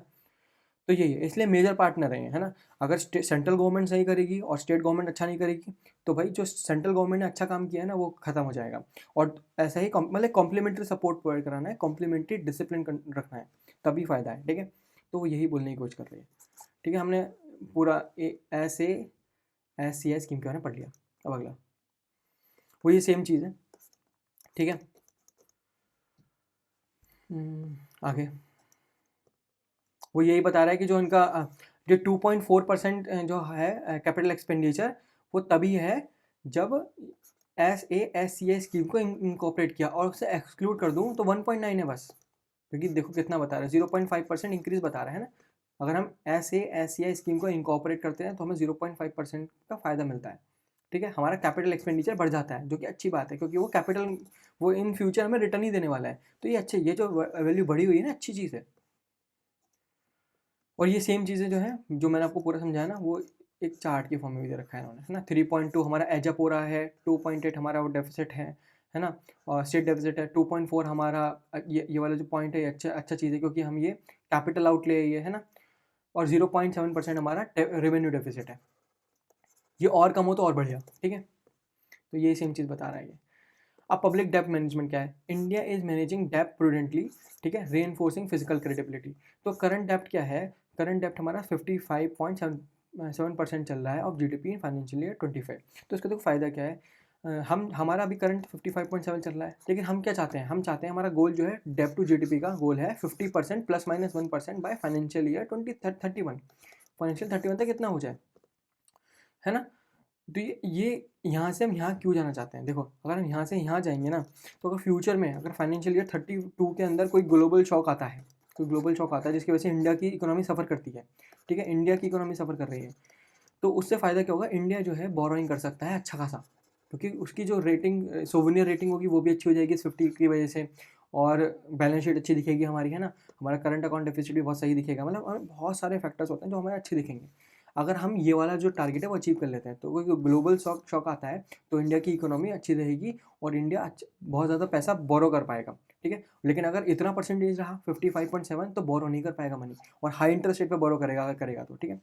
Speaker 1: तो यही है, इसलिए मेजर पार्टनर है ना। अगर सेंट्रल गवर्नमेंट सही करेगी और स्टेट गवर्नमेंट अच्छा नहीं करेगी, तो भाई जो सेंट्रल गवर्नमेंट ने अच्छा काम किया है ना वो खत्म हो जाएगा। और ऐसा ही मतलब कॉम्प्लीमेंट्री सपोर्ट प्रोवाइड कराना है, कॉम्प्लीमेंट्री डिसिप्लिन रखना है, तभी फ़ायदा है, ठीक है। तो वो यही बोलने की कोशिश कर रही है, ठीक है। हमने पूरा SCI स्कीम के बारे में पढ़ लिया। अब अगला वो ये सेम चीज़ है, ठीक है। आगे वो यही बता रहा है कि जो इनका जो 2.4% जो है कैपिटल एक्सपेंडिचर, वो तभी है जब SCI स्कीम को इनकॉर्पोरेट किया, और उसे एक्सक्लूड कर दूं तो 1.9 है बस, क्योंकि देखो कितना बता रहा है, 0.5% इंक्रीज बता रहा है ना। अगर हम SCI स्कीम को इनकॉर्पोरेट करते हैं तो हमें 0.5% का फ़ायदा मिलता है, ठीक है। हमारा कैपिटल एक्सपेंडिचर बढ़ जाता है, जो कि अच्छी बात है, क्योंकि वो इन फ्यूचर हमें रिटर्न ही देने वाला है। तो ये जो वैल्यू बढ़ी हुई है ना, अच्छी चीज़ है। और ये सेम चीज़ें जो है, जो मैंने आपको पूरा समझाया ना, वो एक चार्ट की फॉर्म में भी दे रखा है इन्होंने, है ना। 3.2 हमारा एज अप हो रहा है, 2.8 हमारा वो डेफिसिट है ना, और स्टेट डेफिसिट है 2.4 हमारा। ये वाला जो पॉइंट है ये अच्छा चीज़ है, क्योंकि हम ये कैपिटल आउटले है ना, और 0.7% हमारा रेवेन्यू डेफिसिट है। ये और कम हो तो और बढ़िया, ठीक है। तो ये सेम चीज़ बता रहा है ये। अब पब्लिक डेप्ट मैनेजमेंट क्या है? इंडिया इज मैनेजिंग डेप्ट प्रूडेंटली, ठीक है, री फिजिकल क्रेडिबिलिटी। तो करंट डेप्ट क्या है? करंट डेप्ट हमारा 55.7% चल रहा है of GDP in financial year 25। तो इसका देखो फ़ायदा क्या है? हम हमारा अभी करंट 55.7 चल रहा है, लेकिन हम क्या चाहते हैं? हम चाहते हैं हमारा गोल जो है डेप्ट टू जीडीपी का गोल है 50% ±1% बाय फाइनेंशियल ईयर 2031। फाइनेंशियल 31 तक कितना हो जाए, है ना। तो ये यहाँ से हम यहाँ क्यों जाना चाहते हैं? देखो, अगर हम यहाँ से यहाँ जाएंगे ना, तो अगर फ्यूचर में अगर फाइनेंशियल ईयर 32 के अंदर कोई ग्लोबल शॉक आता है, कोई ग्लोबल शॉक आता है जिसकी वजह से इंडिया की इकोनॉमी सफ़र करती है, ठीक है, इंडिया की इकोनॉमी सफ़र कर रही है, तो उससे फ़ायदा क्या होगा? इंडिया जो है बोरोइंग कर सकता है अच्छा खासा, क्योंकि उसकी जो रेटिंग सोवनियर रेटिंग होगी वो भी अच्छी हो जाएगी इस 50 की वजह से, और बैलेंस शीट अच्छी दिखेगी हमारी, है ना। हमारा करंट अकाउंट डेफिसिट भी बहुत सही दिखेगा, मतलब बहुत सारे फैक्टर्स होते हैं जो हमारे अच्छे दिखेंगे। अगर हम ये वाला जो टारगेट है वो अचीव कर लेते हैं, तो कोई ग्लोबल शॉक आता है तो इंडिया की इकोनॉमी अच्छी रहेगी और इंडिया बहुत ज़्यादा पैसा बोरो कर पाएगा, ठीक है। लेकिन अगर इतना परसेंटेज रहा 55.7, तो बोरो नहीं कर पाएगा मनी, और हाई इंटरेस्ट रेट पे बोरो करेगा अगर करेगा तो, ठीक है।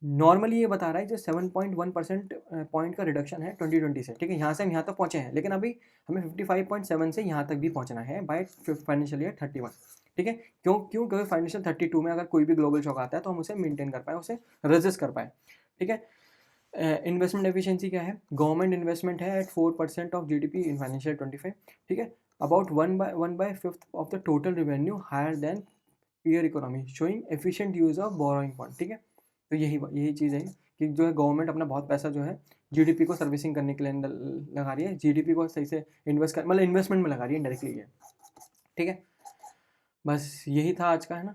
Speaker 1: नॉर्मली ये बता रहा है जो 7.1% पॉइंट का रिडक्शन है 2020 से, ठीक है। यहाँ से हम यहाँ तक पहुँचे हैं, लेकिन अभी हमें 55.7 से यहाँ तक भी पहुँचना है बाय फाइनेंशियल ईयर 31, ठीक है। क्योंकि फाइनेंशियल 32 में अगर कोई भी ग्लोबल शॉक आता है तो हम उसे मेंटेन कर पाए, उसे रेजिस्ट कर पाए, ठीक है। इन्वेस्टमेंट एफिशिएंसी क्या है? गवर्नमेंट इन्वेस्टमेंट है at 4% of GDP in financial 25, ठीक है। About 1/5 of the total revenue higher than peer economy, showing efficient use of borrowing fund, ठीक है। तो यही चीज़ है कि जो है गवर्नमेंट अपना बहुत पैसा जो है जीडीपी को सर्विसिंग करने के लिए लगा रही है, जीडीपी को सही से मतलब इन्वेस्टमेंट में लगा रही है डायरेक्टली है, ठीक है। बस यही था आज का, है ना।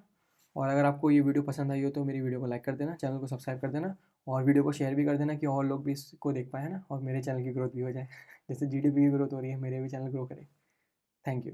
Speaker 1: और अगर आपको ये वीडियो पसंद आई हो तो मेरी वीडियो को लाइक कर देना, चैनल को सब्सक्राइब कर देना, और वीडियो को शेयर भी कर देना कि और लोग भी इसको देख पाए, है ना, और मेरे चैनल की ग्रोथ भी हो जाए जैसे जीडीपी की ग्रोथ हो रही है, मेरे भी चैनल ग्रो करे। Thank you.